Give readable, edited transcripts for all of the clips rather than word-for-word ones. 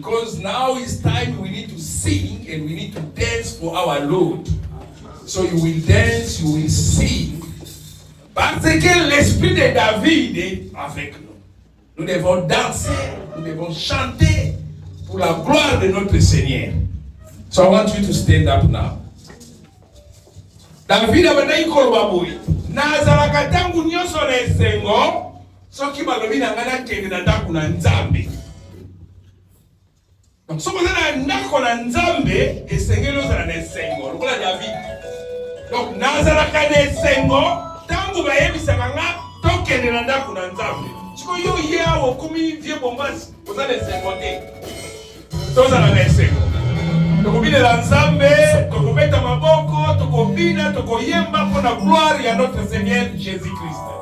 Because now is time we need to sing and we need to dance for our Lord. So you will dance, you will sing. Parce que l'esprit de David est avec nous. Nous devons danser, nous devons chanter pour la gloire de notre Seigneur. So I want you to stand up now. David abandai koloba boy. Nazalaka tangu nyonso na esengo, soki balobi na ngana kende na ndako na Nzambe. Donc soki ozala na ndako na Nzambe, esengeli ozala na esengo, lokola David. Donc nazalaka na esengo, tangu bayebisaka nga tokende na ndako na Nzambe. Siko yo ye awo okomi vie bombasi, ozala na esengo te. Tozala na esengo. Tokobinela Nzambe, tokobeta maboko, tokobina, tokoyemba pour la gloire à notre Seigneur Jésus-Christ.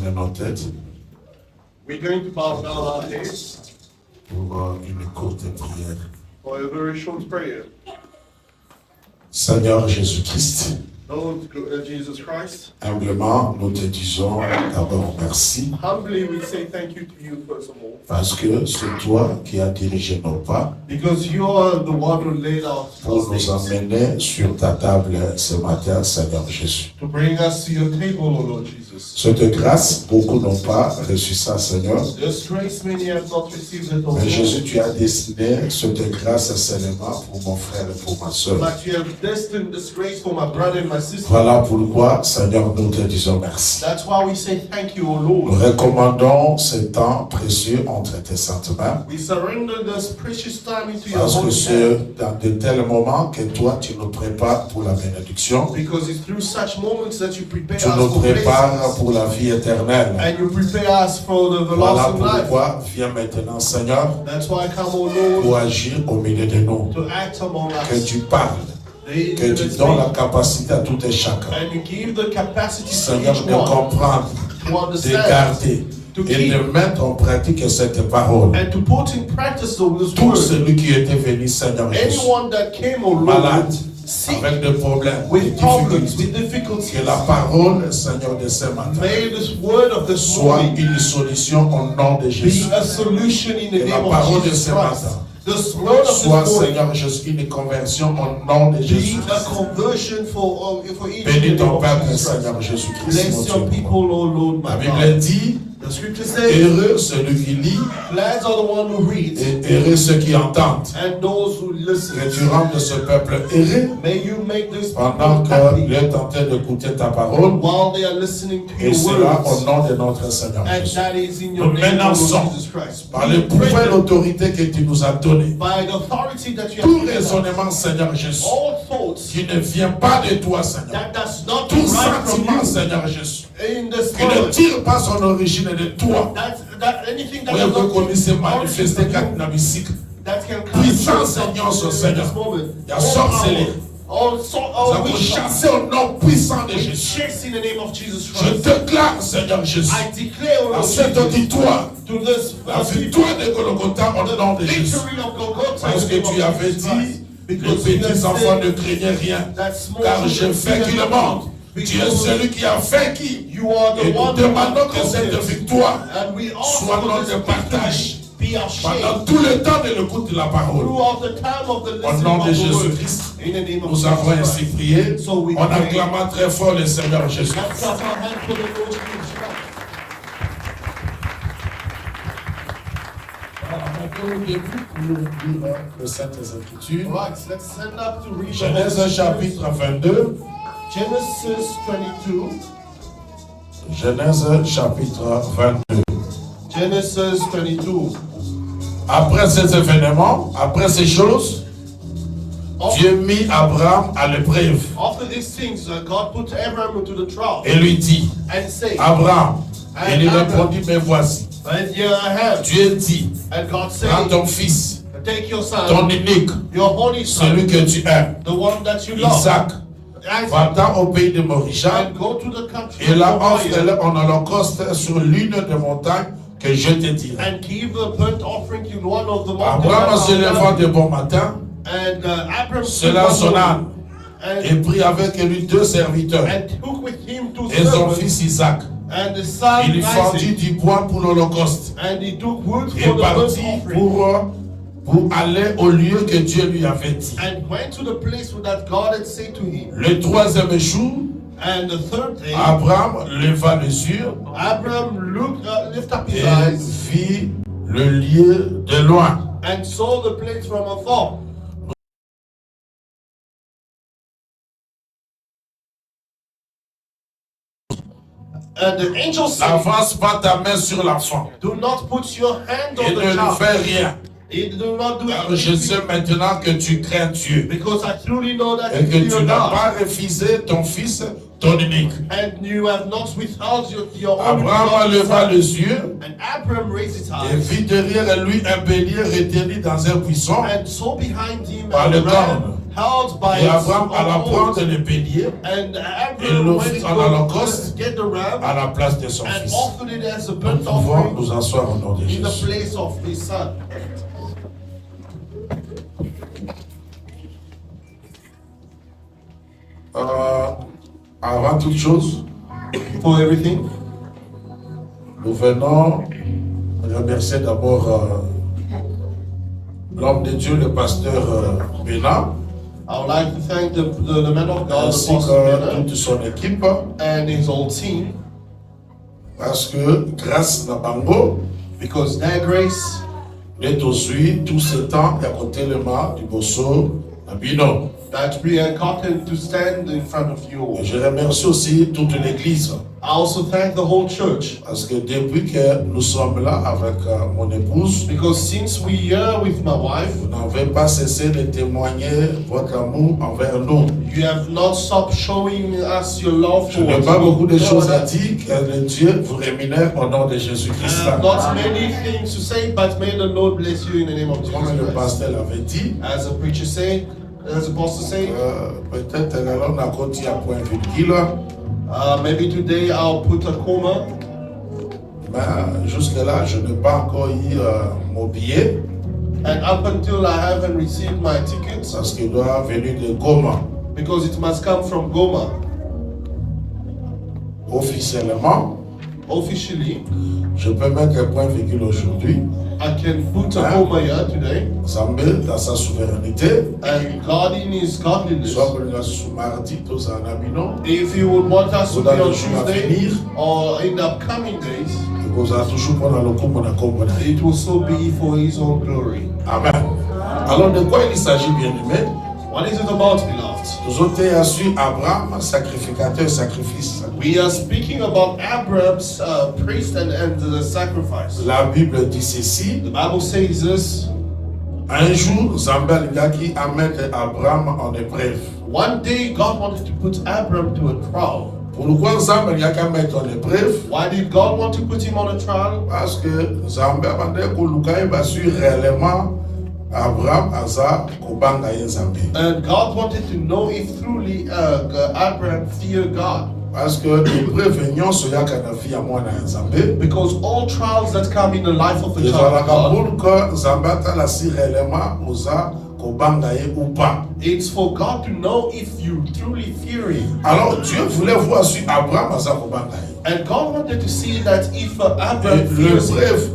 incliner nos têtes. We're going to bow down our heads Pour une courte prière. for a very short prayer. Seigneur Jésus-Christ, Lord Jesus Christ, humblement, nous te disons d'abord merci, humbly we say thank you to you first of all, parce que c'est toi qui as dirigé nos pas because you are the one who laid out pour nous things emmener sur ta table ce matin, Seigneur Jésus. to bring us to your table, O Lord Jesus. Cette grâce, beaucoup n'ont pas reçu ça, Seigneur. This grace many have not received it, O Mais Lord. Jésus, tu as destiné cette grâce seulement pour mon frère et pour ma soeur. But you have destined this grace for my brother and my sister. Voilà pourquoi, Seigneur, nous te disons merci. That's why we say thank you, O Nous Lord. recommandons ce temps précieux entre tes saintes mains. We surrender this precious time into your Parce que holy hand, c'est dans de tels moments que toi, tu nous prépares pour la bénédiction. because it's through such moments that you prepare Tu us nous for prépares blessings, pour la vie éternelle. and you prepare us for the Voilà everlasting life. pourquoi, viens maintenant, Seigneur, That's why I come, O Lord, pour agir au milieu de nous. to act among Que us. tu parles, que tu donnes la capacité à tout et chacun, And you give the capacity to Seigneur, each de one comprendre, to de understand garder to et keep, de mettre en pratique cette parole. and to put in practice this Tout word. celui qui était venu, Seigneur Jésus, Anyone that came, O Lord, malade, sick, avec des problèmes, des with problems, difficultés, with difficulties, que la parole, Seigneur, de ce matin may this word of this soit morning une solution au nom de Jésus. be a solution in the Que la name parole of de Jesus ce Christ. matin This word of soit, this morning Seigneur Jésus, une conversion au nom de Jésus. be a conversion for each and Bénis every ton of peuple, Jesus Christ. Seigneur Jésus-Christ, Bless mon your Dieu. people, O Lord, La my Bible God. dit, The scripture says, heureux celui qui lit glad are the one who reads et heureux ceux qui entendent. and those who listen. Que tu rendes ce peuple heureux May you make this pendant people happy qu'il est en train d'écouter ta parole. while they are listening to Et your cela au words. nom de notre Seigneur And Jésus. that is in your Nous name, O Lord menaçons Jesus Christ. par le pouvoir et l'autorité que tu nous as donné. By the authority that you have Tout given us, raisonnement, Seigneur Jésus, all thoughts qui ne vient pas de toi, Seigneur. that does not Tout derive from sentiment, you Seigneur Jésus, in this qui ne moment, tire pas son origine de toi. that anything that Oui, does vous not connaissez origin manifester from quand you, la musique. that can come Puissance, from Seigneur, sur in Seigneur. this moment. Il y a All sorcellerie. power, Nous all avons wisdom, chassé au nom puissant de we Jésus. chase in the name of Jesus Je Christ. déclare, Seigneur Jésus, I declare, O à Lord cet Jesus, auditoire, to this la victoire de Golgotha au nom de Jésus. victory of Golgotha Parce in que the name tu of avais Jesus dit, Christ. les Because you have petits enfants said ne craignaient rien, that small car j'ai children fait fear le not, monde. Tu es because celui qui a vaincu. you are the Et nous one who demandons has que cette conquered. victoire And we ask soit for notre this partage victory be our share pendant tout le temps de l'écoute de la parole. throughout the time of the Au listening nom de of the word. Jésus-Christ, In the name of nous avons Jesus ainsi Christ. prié So we en pray. acclamant très fort le Seigneur Jésus. Let's clap our hands for the Lord Jesus Christ. Au début, nous lire le Saintes Écritures. Right, let's stand up to read the Genèse Holy chapitre 22. Genesis 22. Genèse chapitre 22. Genesis 22. Après ces événements, après ces choses, Dieu mit Abraham à l'épreuve After these things, God put Abraham into the trial et lui dit, and said, Abraham, et il Abraham. répondit, me voici. and here I am. Dieu dit, And God prends said, ton fils, take your ton son, unique, your only celui son, que tu aimes, the one that you love, Isaac, Isaac, va-t'en au pays de Moriah, and go to the country et là of Moriah, offre-le en holocauste sur l'une des montagnes que je te dirai. and give a burnt offering in one of the mountains. Abraham that se are levant down. de bon matin, And Abraham cela took son one âne, et and, prit avec lui 2 serviteurs and took with him two et son servants fils Isaac. and the son Il fendit Isaac, du bois pour l'holocauste and he took wood et for the burnt partit offering, pour aller au lieu que Dieu lui avait dit. and went to the place that God had said to him. Le troisième jour, And the third day, Abraham leva les yeux Abraham lifted up his et eyes vit le lieu de loin. and saw the place from afar. And the angel said, N'avance pas ta main sur l'enfant do not put your hand et on ne the lui child. fais rien. Do not do Car je anything. sais maintenant que tu crains Dieu Because I truly know that et que you tu fear n'as God. pas refusé ton fils, ton unique. And you have not withheld your only Abraham begotten leva son. les yeux And Abraham raised his et eyes vit derrière lui un bélier retenu dans un buisson and saw behind him par a le ram corne held by Et its Abraham alla horns. prendre le bélier And et Abraham l'offrit went en to holocauste get the ram à la place de son and fils. offered it as a Nous burnt pouvons offering nous asseoir au nom de in the Jésus. place of his son. Avant toute chose, For everything, nous venons remercier d'abord l'homme de Dieu, le pasteur Bénin, I would like to thank the man of God, ainsi Apostle que Bernard, toute son équipe, and his whole team, parce que grâce à Bango, because their grace est aussi tout ce temps à côté le mât du Bosso à Bino. that we are gotten to stand in front of you all. Et je remercie aussi toute l'église, I also thank the whole church, parce que depuis que nous sommes là avec mon épouse, because since we are with my wife, vous n'avez pas cessé de témoigner votre amour envers nous. you have not stopped showing us your love Je n'ai towards pas beaucoup de me. choses à dire, que le Dieu vous rémunère au nom de Jésus-Christ. Not many things to say, but may the Lord bless you in the name of Comme le Jesus Christ. pasteur l'avait dit, As a preacher say, as a pastor say, peut-être on a continué à point virgule, maybe today I'll put a comma, mais jusque-là, je n'ai pas encore eu mon billet, and up until I haven't received my tickets, parce qu'il doit venir de Goma. because it must come from Goma. Officiellement, Officially, je peux mettre un point virgule aujourd'hui. I can put a comma here today, Zambé, dans sa souveraineté, and God in His godliness. soit pour nous sous mardi, tous en abinant, If you would want us to be dans on les jours à Tuesday venir, or in the upcoming days, et qu'on a toujours pour le coup, on a compris. it will so be for His own glory. Amen. Alors, de quoi il s'agit, bien aimé? What is it about, beloved? Nous avons été assis Abraham, sacrificateur, sacrifice. We are speaking about Abraham's priest and the sacrifice. La Bible dit ceci. The Bible says this. Un jour, Zambé qui a mis Abraham en épreuve. One day God wanted to put Abraham to a trial. Pourquoi Zambé a mis en épreuve? Why did God want to put him on a trial? Parce que Zambé a dit que réellement Abraham Aza Kobanga Zambé. And God wanted to know if truly Abraham feared God. Parce que l'épreuve venant sur la canafi à moi dans Zambé. Because all trials that come in the life of a Les child of God, pour que Zambé a la si réellement Oza Kobanga ou pas. it's for God to know if you truly fear Him. Alors Dieu voulait voir sur Abraham Aza Kobanga. And God wanted to see that if Abraham fears Him, L'épreuve,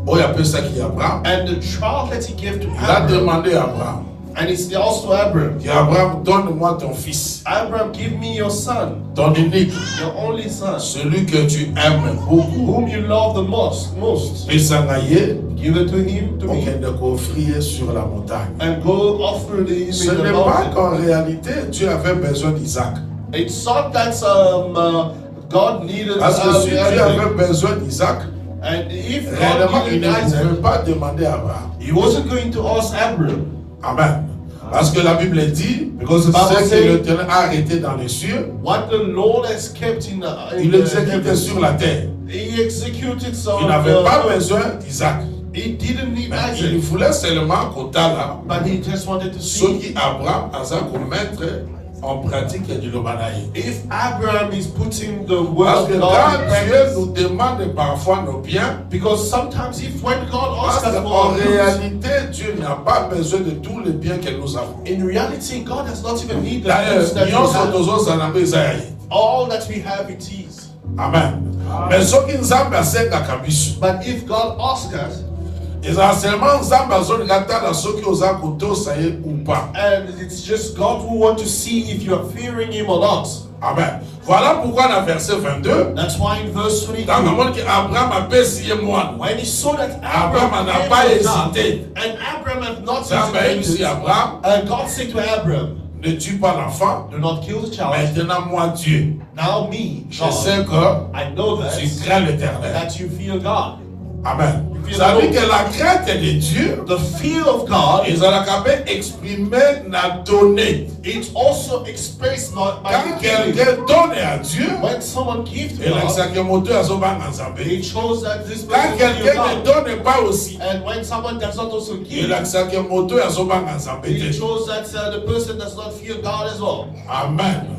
on appelle ça qui Abraham. and the trial that He gave to Il a Abraham, demandé à Abraham. and it's also Abraham, Dit Abraham, donne-moi ton fils, Abraham, give me your son, ton unique, your only son, celui que tu aimes beaucoup. whom you love the most. Et Sangaye, Give it to him, to on me, vient de offrir sur la montagne. and go offer the him Ce in the n'est pas mountain. qu'en réalité Dieu avait besoin d'Isaac. It's not that God needed Parce que si Dieu Isaac, avait besoin d'Isaac, and if réellement God il needed ne Isaac, pouvait pas demander à Abraham. He wasn't going to ask Abraham, Amen. Parce que la Bible dit, Because the Bible ce que says- l'Éternel a arrêté dans les cieux, what the Lord has kept in il the l'exécutait heavens. sur la terre. He executed some. Il n'avait pas besoin d'Isaac. He didn't need Mais il Isaac, voulait seulement qu'au là, but he just wanted to ce see qui Abraham a ça pour mettre en pratique du Lobanaï. if Abraham is putting the word Parce of que God quand in Dieu practice. nous demande parfois nos biens, Because sometimes if when God parce asks us qu'en for our goods, réalité, Dieu n'a pas besoin de tous les biens que nous avons. in reality, God does not even need the D'ailleurs, goods that we nyonso have. tozozala Isaïe. All that we have it is. Amen. Mais soki Nzambe asengaka biso, But if God asks us, ezala seulement Nzambe azolinga tala soki oza kotosa ye ou pas. and it's just God who wants to see if you are fearing Him or not. Amen. Voilà pourquoi dans verset 22, That's why in verse 22, dans le monde que Abraham a payé moine, when he saw that Abraham Abraham n'a came pas to God, hésité. and Abraham had not Nzambe a dit hesitated, Abraham, and God said to Abraham, ne tue pas l'enfant. do not kill the child. Maintenant moi Dieu, Now me, je God, sais que I know tu that crains l'Éternel. you fear God. Amen. Fear Ça the veut Lord. dire que la crainte de Dieu, The fear of God ils ont la capacité d'exprimer, de donner. it's also expressed not by Quand giving. quelqu'un donne à Dieu, When someone gives to il a God, ça que moteur à son banc ensemble. it shows that this Quand person fears quelqu'un ne God. donne pas aussi, And when someone does not also il give, a ça que moteur à son banc ensemble. it shows that the person does not fear God as well. Amen.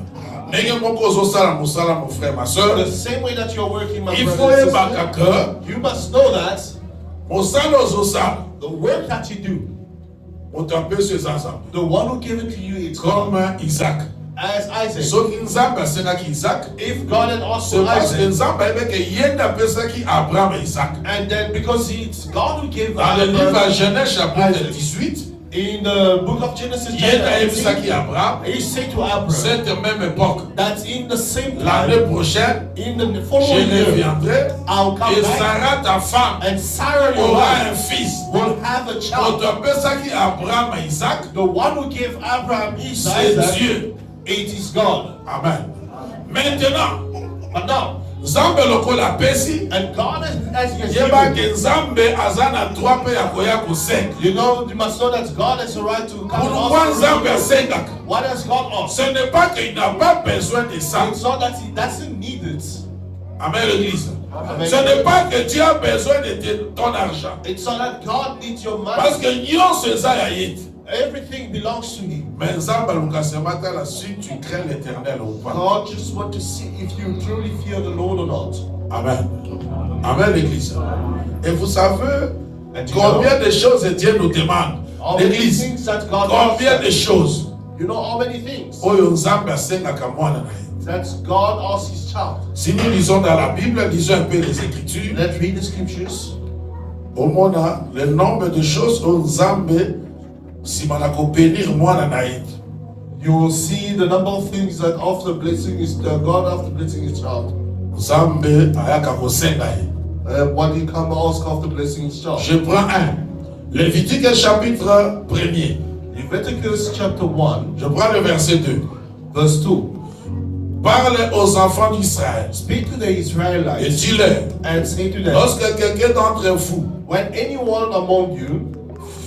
Ndenge moko ozosala mosala mon frère ma soeur, The same way that you're working, my il faut brother and yebaka sister, que you must know that mosala ozosala the work that you do, moto apesi eza nzambe. the one who gave it to you, it's God. Comme Isaac. As Isaac, soki nzambe asengaki Isaac, if God had asked c'est for parce que Isaac, nzambe ayebeke ye nde apesaki Abraham et Isaac. and then because it's God who gave Dans le livre à Abraham, Genèse chapitre Isaac. 18, in the book of Genesis ye nde chapter ayebisaki 18, Abraham, he said to Abraham cette même époque, that in the same l'année time, prochaine, in the je following year, reviendrai I'll come et back, Sarah ta femme and Sarah your aura wife un fils. will have a child. Moto apesaki Abraham et Isaac, The one who gave Abraham c'est Isaac, Dieu. it is God. Amen. Maintenant, But now, nzambe lokola apesi, and God as he has yeba given, ke nzambe aza na droit mpe ya koya kosenga. you know, you must know that God has a right to come and Pourquoi ask nzambe for you. asengaka? What has God asked? Ce n'est pas qu'il n'a pas besoin de ça. It's not that he doesn't need it. Amen, l'église. Amen. Ce n'est pas que Dieu a besoin de ton argent. It's not that God needs your Parce money. que nyonso eza ya ye te. Everything belongs to him. Mais nzambe aluka seulement tala si tu crains l'éternel ou pas. God just wants to see if you truly fear the Lord or not. Amen. Amen, l'église. Et vous savez And you combien de choses Dieu nous demande. How many L'église, things that God combien de asks? choses You know how many things oyo nzambe asengaka mwana na ye. that God asks his child. Si nous lisons dans la Bible, lisons un peu les Écritures, Let's read the scriptures. au monde, le nombre de choses oyo nzambe simana kobenir mwana na ye. You will see the number of things that after blessing is God after blessing his child. Nzambe ayaka kosenga ye. What he come ask after blessing his child. Je prends un. Lévitique chapitre 1er. Leviticus chapter 1, Je prends le verset 2. verse 2. Parle aux enfants d'Israël Speak to the et Israelites dis-leur, and say to them, lorsque quelqu'un d'entre vous when anyone among you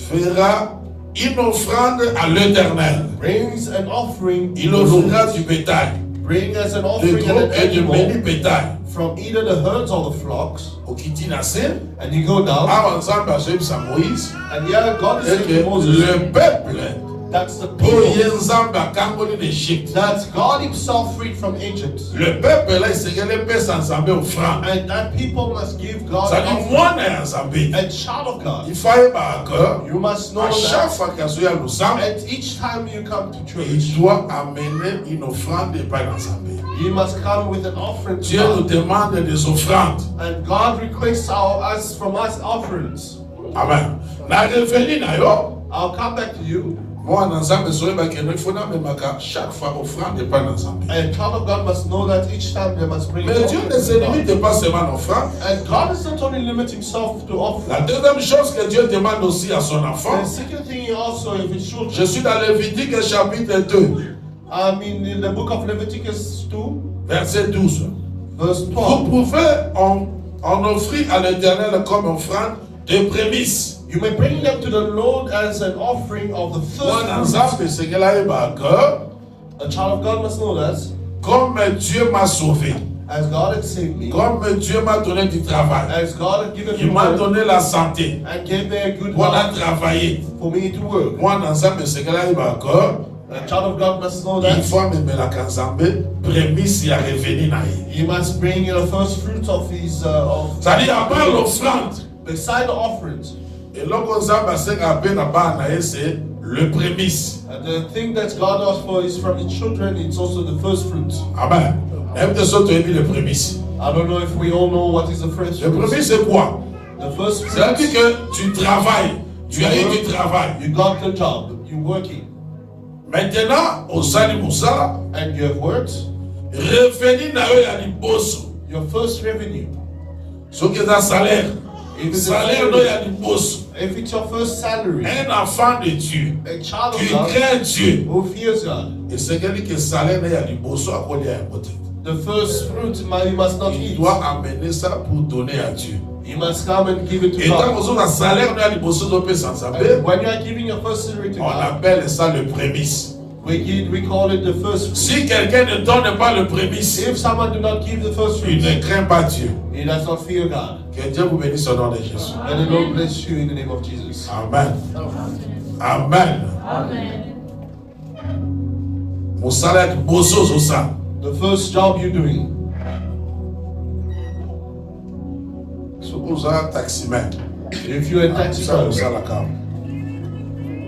fera une offrande à l'Éternel, brings an offering, il offrira du bétail, bring as an de offering gros an et de animal menu bétail. from either the herds or the flocks, Au Kitinase, and you go down, awa nzambe azoyebisa Moïse, and yeah, God is et saying que to Moses, le peuple that's the oyo ye people nzambe akangoli d'Égypte, that God himself freed from Egypt, le peuple là esengeli epesa nzambe offrande. and that people must give God an C'est-à-dire offering. mwana ya nzambe. A child of God, Il faut yebaka que you must know à chaque that fois qu'azoya lusambo, at each time you come to church, il doit amener une offrande epai na nzambe. you must come with an offering to Dieu nous God. demande des offrandes. And God requests from us offerings. Amen. Na revenu na yo, I'll come back to you. mwana nzambe soyebaka il faut namemaka chaque fois offrande epai na nzambe. And child of God must know that each time they must bring Mais an Dieu offering ne se to God. limite pas seulement à l'offrande. And God does not only limit himself to La offering. deuxième chose que Dieu demande aussi à son enfant, The second thing also, if it's children, je suis dans Lévitique chapitre 2, in the book of Leviticus 2, verset 12. verse Vous 12, pouvez en offrir à l'Éternel comme offrande des prémices. you may bring them to the Lord as an offering of the Mwana first fruits. nzambe esengela yeba que A child of God must know that comme Dieu m'a sauvé, as God had saved me, comme Dieu m'a donné du travail, as God had given il me m'a work donné la santé and gave me a good pour heart travailler. for me to work. Mwana nzambe esengela yeba que A child of God must know il that faut amemelaka nzambe prémisse ya revenu na ye. he must bring the first fruits of his C'est-à-dire à part l'offrande, beside the offerings. eloko nzambe asengaka mpe na bana na ye c'est le prémisse. And the thing that God asks for is from his children, it's also the first fruits. Amen. Même de ça, tu as vu le prémisse. I don't know if we all know what is the first Le fruits. prémisse, c'est quoi? The first C'est-à-dire fruits, que tu travailles, tu as eu du travail. you got the job, you're working, Maintenant, au sali moussala, and you have worked, revenu na yo ya liboso. your first revenue. Soki eza salaire, If it's, salaire no ya liboso. if it's your first salary, Un enfant de Dieu, a child qui of God craint Dieu. who fears God, Esengeli que salaire na ya liboso akolia ya bote. the first fruit you must not Il eat. doit amener ça pour donner à Dieu. You must come and give it to Et tant God. que vous avez un salaire, nous allons bosser de paix sans saber. And when you are giving your first salary to On God, appelle ça le prémisse. we call it the first fruit. Si quelqu'un ne donne pas le prémisse, If someone do not give the first il fruit, ne craint pas Dieu. he does not fear God. Que Dieu vous bénisse au nom de Jésus. And the Lord bless you in the name of Jesus. Amen. Amen. Mon salaire est bosso sur ça. The first job you're doing. Si vous avez un taximan, If you're a taxi ça vous driver, a la carte.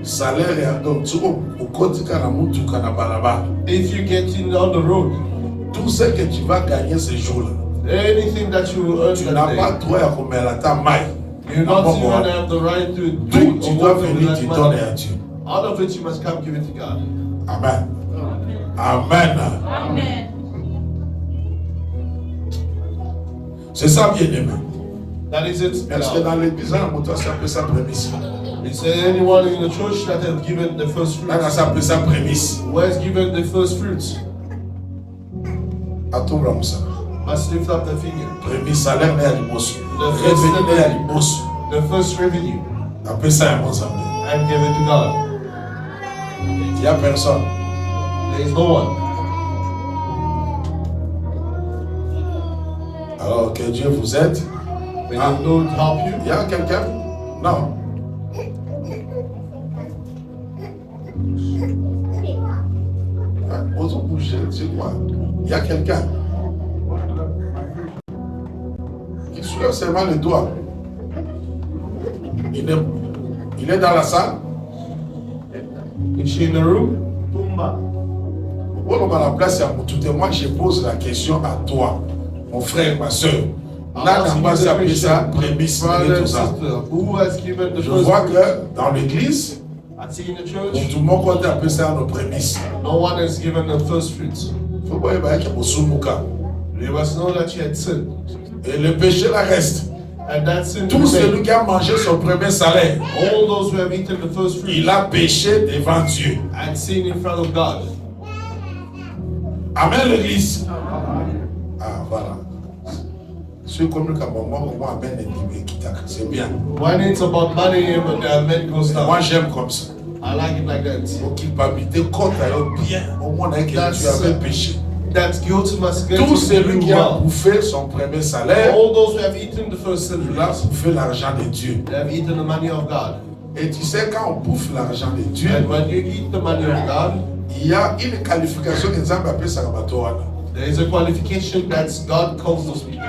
Salaire est donc tu au quotidien na mutuka na balabala. if you get in on the road, Tout ce que tu vas gagner ce jour-là, anything that you will earn tu n'as pas that day, droit à combler ta maille. you not even have the right to Tout drink tu or dois water with venir, that tu money. donnes à Dieu. Out of it, you must come give it to God. Amen. Amen. C'est ça, bien-aimé. That is it. Est-ce que dans l'église, on a appelé ça prémisse? Is there anyone in the church that has given the first On a fruits? appelé ça prémisse. Who has given the first fruits? À tout le monde, ça. Must lift up the finger. Prémisse, salaire, mais à l'immosu. The first Revenu, mais à revenue. l'immosu. The first revenue. Appelez ça un bon amis. And give it to God. Il n'y a personne. There is no one. Alors que Dieu vous aide. May Ah. the Lord help you. Il y a quelqu'un? Non. Osons bouger, c'est quoi? Il y a quelqu'un qui soulève seulement le doigt. Il est dans la salle. Is she in the room? Tumba. On va la place à tout et moi je pose la question à toi, mon frère, ma soeur. Là, on va s'appeler ça prémisse Brother et and tout ça. sister, who has given the Je first vois fruits? que dans l'église, I see in the pour church, tout le monde, on appelle ça nos prémices. no one has given the first fruits. Il faut voir qu'il y a Bosumuka. You must know that you had sinned. Et le péché là reste. And that sin Tout remained. celui qui a mangé son premier salaire, All those who have eaten the first fruits il a péché devant Dieu. and sinned in front of God. Amen l'église. Ah voilà. Ceux comme le Cameroun, comment amène les Kitaka. C'est bien. When it's about money, but the men goes down. Moi j'aime comme ça. I like it like that. Faut qu'il m'habite compte bien. Au moins que tu avais péché. That guilt must get Tout to celui you qui a well. bouffé son premier salaire, All those who have eaten the first il a salary, bouffé l'argent de Dieu. they have eaten the money of God. Et tu sais, quand on bouffe l'argent de Dieu, And when you eat the money of God, il y a une qualification que nous avons appelée Sarabatora. there is a qualification that God calls those people.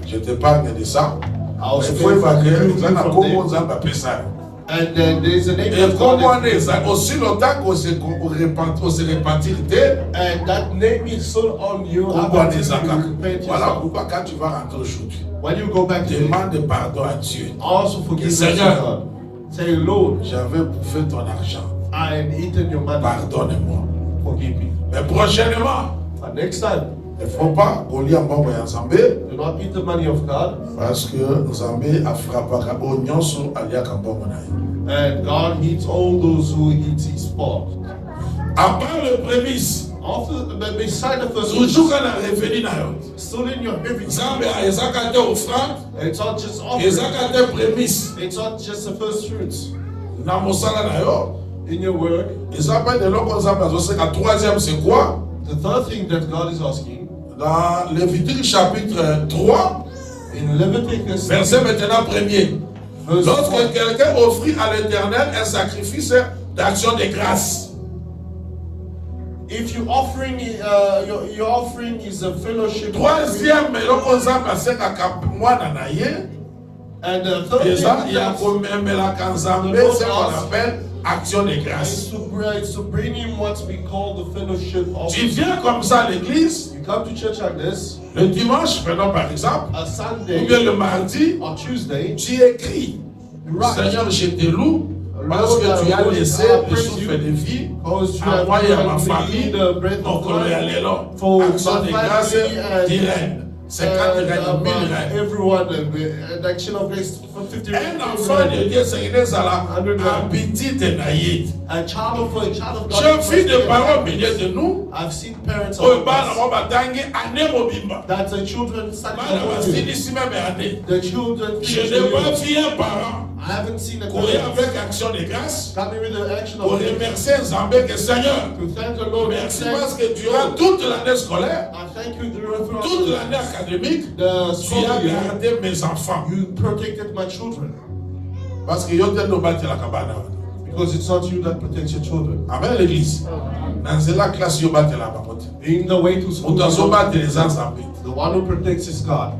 Je te parle de ça. I'll Il speak faut évacuer, from nous avons there. comment nous avons appelé ça. And then there is a name Et that God comment has on est aussi longtemps qu'on se repentir de, and that name is so on you comment up on until est you Zakak. repent Voilà yourself. pourquoi quand tu vas rentrer aujourd'hui, When you go back to Him, demande pardon à Dieu. also forgive us, Seigneur, God. Say, Lord, j'avais bouffé ton argent. I am eating your money. Pardonne-moi. Forgive me. Mais prochainement, But next time, il ne faut pas qu'on lit en bon ensemble do not eat the money of God. parce que nous avons à frapper au nyonso alia kambo monaï. And God hates all those who eat His part. À part le prémisse, But beside the first toujours quand on est revenu dans still in your everything. Nzambe ezaka te offrande, It's not just offering. ezaka te prémisse. It's not just the first fruits. Na mosala na yo, In your work, ezapa de loko Nzambe azoseka. Troisième, c'est quoi? the third thing that God is asking, Dans Lévitique chapitre 3, in Leviticus, verset maintenant premier. verse Lorsque 1, quelqu'un offrit à l'Éternel un sacrifice d'action de grâce, if your offering is a fellowship offering, troisième, eloko Nzambe asekaka mwana na ye, and the third eza thing ya is komemelaka Nzambe, c'est qu'on appelle action de grâce. to bring Him what we call the fellowship Tu offering. viens comme ça à l'église, You come to church like this, le dimanche, prenons par exemple, a ou Sunday bien le mardi, or Tuesday, tu écris, you write. Seigneur, je te loue, parce que tu as laissé le souffle de vie, Because you have envoyé à ma given me famille, the breath donc of on est life allé là, for action de my grâce family and d'Irène. 50 règles, 1000 règles. everyone, an action of grace for 50 Un enfant de Dieu, c'est qu'il est à la petite naïve. a child of God. J'ai vu des parents au milieu de nous. I've seen parents Oh, of bana us mo batangi ane mobimba. that the children Bana basilisi même année. the children Je n'ai pas vu un parent I haven't seen a courir parent avec action de grâce coming with the action pour of grace remercier Zambé que Seigneur. to thank the Lord. Merci parce que durant toute l'année scolaire, I thank you throughout toute l'année académique, the tu school as year. gardé mes enfants. You protected my children Parce que yo te no bâti la cabane. because it's not you that protects your children. Amen l'église. Dans la classe yo bâti la babote. In the way to school, Utazo bâti les Zambé. the one who protects is God.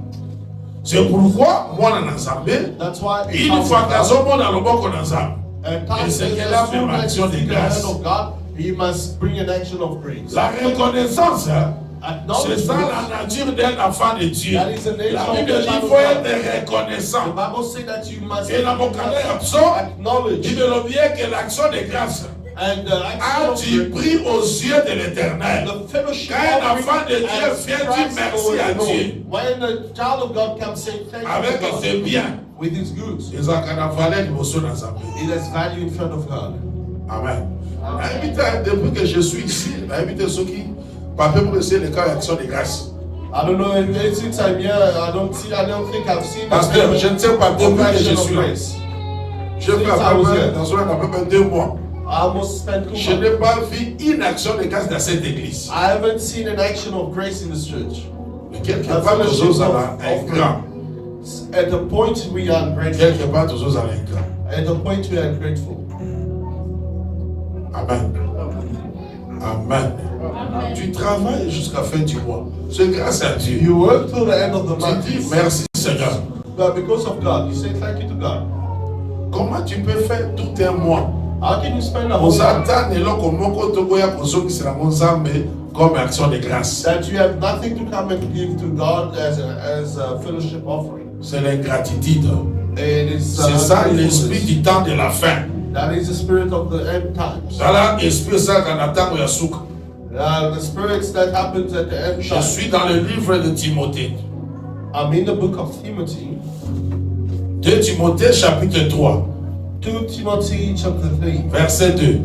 C'est pourquoi moi dans Zambé, That's why a une child fois of qu'azo God, mon dans le boko dans Zambé. and time Et c'est is qu'elle a fait the une action de hand grâce. of God, he must bring an action of grace. La reconnaissance, hein, c'est ça Acknowledgement. la nature d'un enfant de Dieu. That is the nature La of Bible the dit child qu'il of faut God. être The reconnaissant. Bible says that you must Et dans mon canal absent, acknowledge il me l'a bien que l'action de grâce and the action of a-tu grace. pris aux yeux de l'éternel. The fellowship Quand un of enfant de Dieu has vient dire Christ merci over à the Lord. Dieu When the child of God comes saying thank you avec to God ses biens, with his goods, ils ont qu'à valer l'émotion dans sa vie. it has value in front of God. Amen. Depuis que je suis ici, invité ceux qui parlent pour essayer les cas d'action de grâce. I don't know, since I'm here, I don't think I've seen Pasteur, je ne sais pas depuis que je suis là. grace. Je fais à peu près, dans à peu près 2 mois. I almost spent 2 Je months. n'ai pas vu une action de grâce dans cette église. I haven't seen an action of grace in this church. Mais quelque part, nous autres, un grand. At the point we are grateful. Quelque part, nous autres, un grand. At the point we are grateful. Amen. Amen. Tu travailles jusqu'à fin du mois. C'est grâce à Dieu. You work till the end of the month. Tu dis merci Seigneur. But because of God, you say thank you to God. Comment tu peux faire tout un mois? How can you spend a On whole month s'attend et là comme on togoya pour ceux qui sera mon Zambé comme action de grâce. that you have nothing to come and give to God as a fellowship offering? C'est l'ingratitude. It is C'est ça l'esprit du temps de la fin. that is the spirit of the end times. Ça là, esprit ça qu'on attend au Yasuka. The spirits that happens at the end Je times. suis dans le livre de Timothée. I'm in the book of Timothy. 2 Timothée chapitre 3, 2 Timothy chapter 3. verset 2.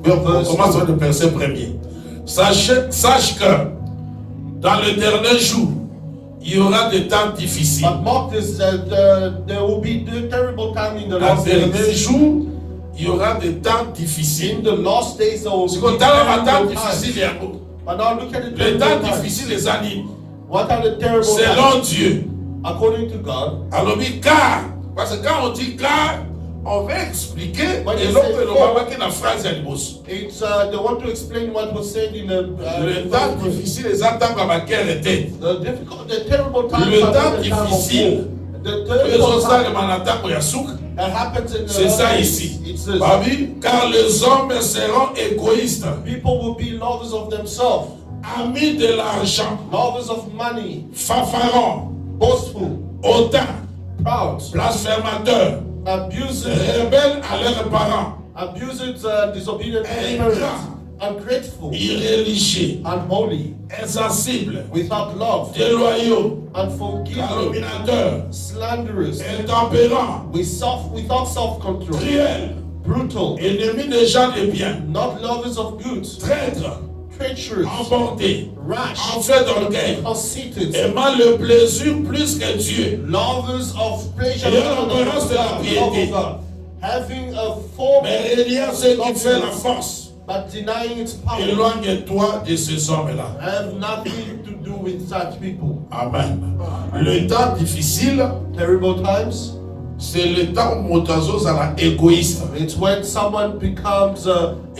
On commence par le verset premier. Sache que dans le dernier jour, il y aura des temps difficiles. But mark this, there will be the terrible time in the Dans last le dernier days. jour, il y aura des temps difficiles. In the last days, there will Parce be que dans les temps terrible difficiles, il y times. a beaucoup. But now look at the Les terrible temps times. difficiles les animent. What are the terrible Selon times? Dieu. According to God, Alors, car, parce que quand on dit car, on va expliquer, When et you l'autre, say on va marquer la phrase à l'imos. it's they want to explain what was said in the Le temps difficile, les attentes comme à quelle était. the terrible times. Le are temps the time of difficile. war. The Les terrible autres, time ça, les attaques au Yasouk, that happens in the c'est last ça days. ici. It's this. Babi, car les hommes seront égoïstes, People will be lovers of themselves, amis de l'argent, lovers of money, fanfarons, boastful, hautains, proud, blasphémateurs, abusive, rebelles à leurs parents, disobedient to their Ingrats. parents, ungrateful, irréligieux, unholy, insensibles, without love, déloyaux, unforgiving, calomniateurs, slanderous, intempérants, without self-control, cruels, brutal, ennemis des gens de bien, not lovers of goods, traîtres, treacherous, emportés, rash, enflés d'orgueil, conceited, aimant le plaisir plus que Dieu, lovers of pleasure Et rather than l'apparence de la love piété. of God, having a form mais reliant ce qui fait la force. but denying its power, Éloigne-toi de ces hommes-là. have nothing to do with such people. Amen. Le temps difficile, Terrible times, c'est le temps où Motazo à la égoïste. it's when someone becomes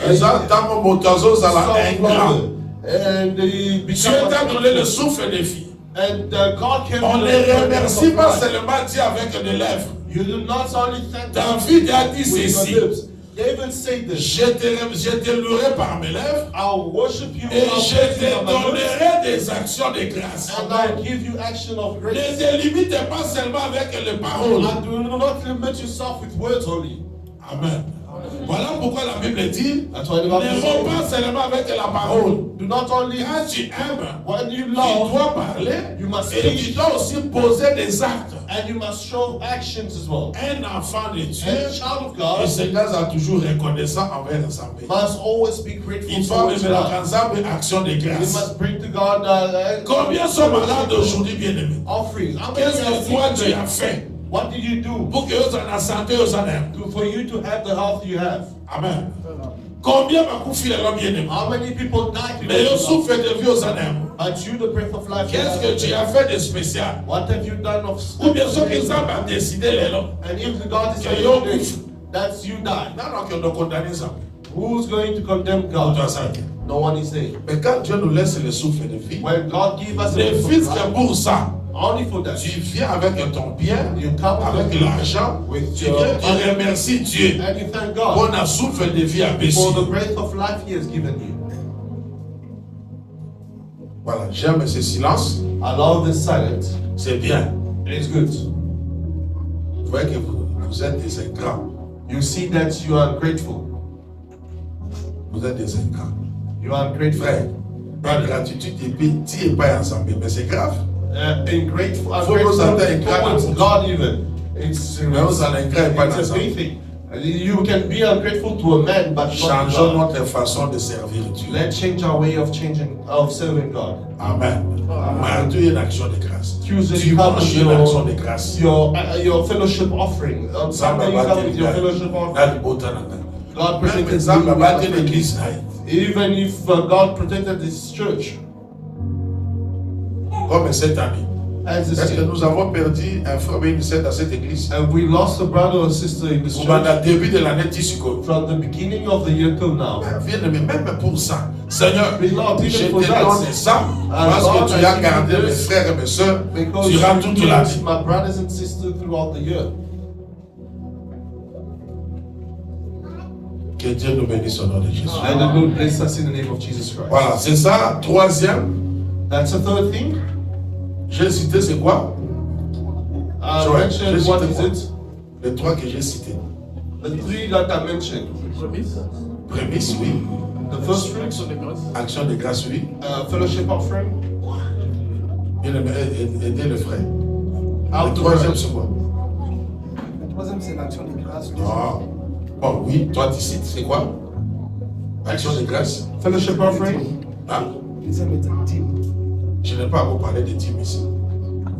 Et ça, temps où Motazo à la ingrat. self-loving and they Dieu become t'a donné le souffle des filles. and God can On ne remercie pas seulement Dieu avec des lèvres. You do not only thank David a dit with ceci. your lips. David said this. Je te louerai par mes lèvres I'll worship you et I'll je praise you te on my lips, donnerai des actions de grâce. and I'll give you action of Ne grace. te limite pas seulement avec les paroles. And do not limit yourself with words only. Amen. Voilà pourquoi la Bible dit, That's why the ne Bible romps says, pas seulement avec la parole. do not only Quand tu aimes, when you tu love, dois parler you must et tu speak, dois aussi poser des actes. and you must show actions as well. Un enfant de Dieu, And a child of et God ce gars a toujours reconnaissant envers l'Assemblée. must always be grateful Il faut towards remettre la God. ensemble action de You grâce. must bring to God Combien sont malades aujourd'hui, bien-aimés? offerings. How many Qu'est-ce are que toi sick tu today? as fait What did you do pour que vous en la santé, vous en aiment? for you to have the health you have? Amen. Combien m'a confié les bien-aimés? How many people died Mais because au of souffle de vie, aux en aiment. But you, the breath of life, you Qu'est-ce have que tu today. as fait de spécial? What have you done of Ou bien sûr qu'ils ont décidé les noms. And if the God is Que saying yo today, kufa. that's you die. Non, non, qu'on doit condamner ça. Who's going to condemn On doit God? ça. No one is there. Mais quand Dieu nous laisse le souffle de vie, When God gives us le the fils breath qui of est life, pour ça, only for that, tu viens avec ton bien, you come avec with l'argent, with tu your viens, tu remercies Dieu and you thank pour God un souffle de vie à for the Bessie. breath of life He has given you. Voilà, j'aime ce silence, I love this silence. c'est bien. It's good. Vous voyez que vous êtes des ingrats. You see that you are grateful. Vous êtes des ingrats. You are grateful. Frère, ingratitude et petit et pas ensemble, mais c'est grave. Ingrateful. Faut nous entendre towards ingrat. God even. It's Mais vous en ingrat et pas it's a ensemble. big thing. You can be ungrateful to a man, but not to Changeons God. notre façon de servir Dieu. Let's change our way of serving God. Amen. Mardi une action de grâce. Tuesday Tu you come manges with une action de grâce. your fellowship offering. On Sunday you come with your fellowship offering. Là, du beau temps, là. God Même protected exemple, you. là, de l'église, là. Even if God protected this church, Comme cette année. as Est-ce que this nous avons perdu un frère et une sœur dans cette église? and we lost a brother or sister in this Au church début de l'année, tu sais quoi? from the beginning of the year till now. Viens, mais même pour ça, Seigneur, We love je even for te that. donne ça parce Lord, que tu I as give gardé you mes this frères et mes sœurs Because durant you toute l'année. keep my brothers and sisters throughout the year. Que Dieu nous bénisse au nom de Jésus. And the Lord bless us in the name of Jesus Christ. Voilà, c'est ça. Troisième, That's the third thing. j'ai cité, c'est quoi? I Sorry, mentioned j'ai what cité is quoi? it? Les trois que j'ai cités. The three that I mentioned. Prémisse, oui. The first fruit, Action de grâce, oui. fellowship offering, Aider le frère. Out Le the troisième, bread. c'est quoi? Le troisième, c'est l'action de grâce. Ah. Bon, oui, toi tu cites, c'est quoi? Action de grâce. fellowship offering. Hein? Deuxième est intime. Je n'ai pas à vous parler de dîmes ici.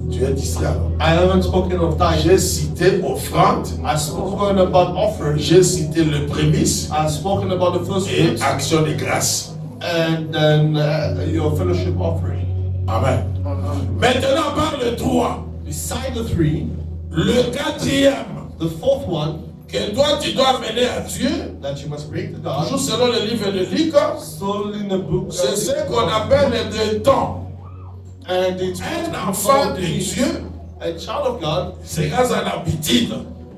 Tu es distrait alors. I haven't spoken of tithe. J'ai cité offrande, I've spoken about offering. j'ai cité le prémisse I've spoken about the first et fruits action de grâce. and then your fellowship offering. Amen. Maintenant, par le 3, Beside the three, le quatrième the fourth one que toi tu dois mener à Dieu, that you must bring to toujours God, selon le livre de Luc, sold in the book, c'est ce qu'on appelle le temps. and it's Un enfant de Dieu, a child of God c'est grâce à l'habitude.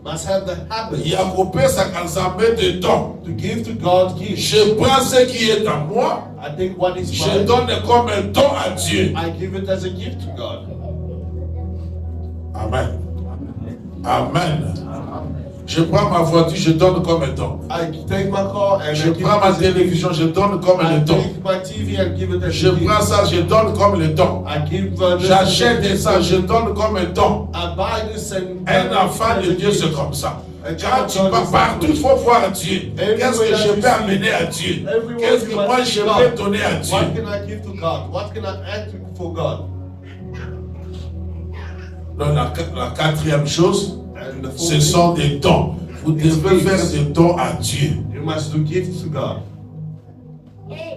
must have the habit Il a coupé sa consommée de temps. to give to God gifts. Je prends ce qui est à moi, I think what is je mine, donne comme un don à Dieu. I give it as a gift to God. Amen. Amen. Je prends ma voiture, je donne comme un don. I take my car and Je I give prends it ma as a gift. télévision, je donne comme I le don. take my TV and give it as Je a gift. prends ça, je donne comme le don. I give this J'achète as a ça, gift. je donne comme un don. I buy this and Un enfant de Dieu, c'est comme ça. Quand tu vas partout, il faut voir Dieu. Qu'est-ce que je peux amener à Dieu? Qu'est-ce que moi je peux donner à Dieu? What can I give to God? What can I add for God? Donc, la quatrième chose, And the ce fourth sont des dons. Vous devez faire des dons à Dieu. thing, you must do gifts to God.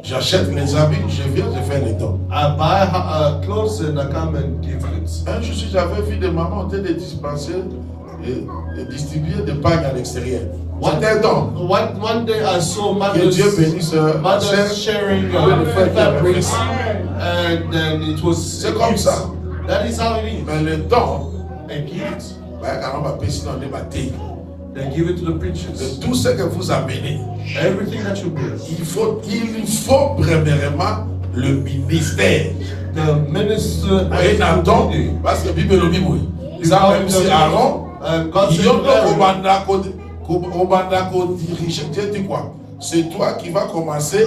J'achète mes habits, je viens, je fais les dons. I buy clothes and I come and give gifts. Un jour, j'avais vu des mamans en train de dispenser et de distribuer des pagnes à l'extérieur. C'était un don. One day I saw Que Dieu bénisse ma sœur. mothers sharing Le frère qui avait fait fabrics, ça. and then it was. C'est comme ça. That is how it is. Mais le don, A gift, quand on va payer, sinon on est battu. they give it to the preachers. De tout ce que vous amenez, Everything that you bring. il faut premièrement le ministère. The minister Et has to donc, be there. parce que Bible le Bible, ça même si Aaron, God il y said a to Aaron, un diriger. Dieu dit quoi? C'est toi qui vas commencer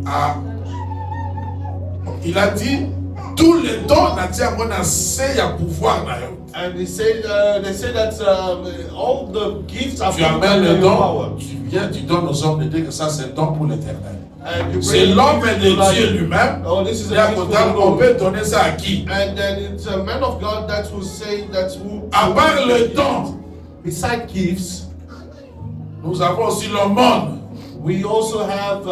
à. Il a dit tous les dons c'est à pouvoir. And they say that all the gifts are Tu amènes le don, power. tu viens, tu donnes aux hommes de Dieu que ça c'est un don pour l'éternel. And you C'est bring l'homme gifts de to life. Dieu lui-même. Oh, this is Et a à gift côté, from the on Lord. peut donner ça à qui? And then it's a man of God that will say that who. À part le don, Beside gifts, nous avons aussi l'aumône, we also have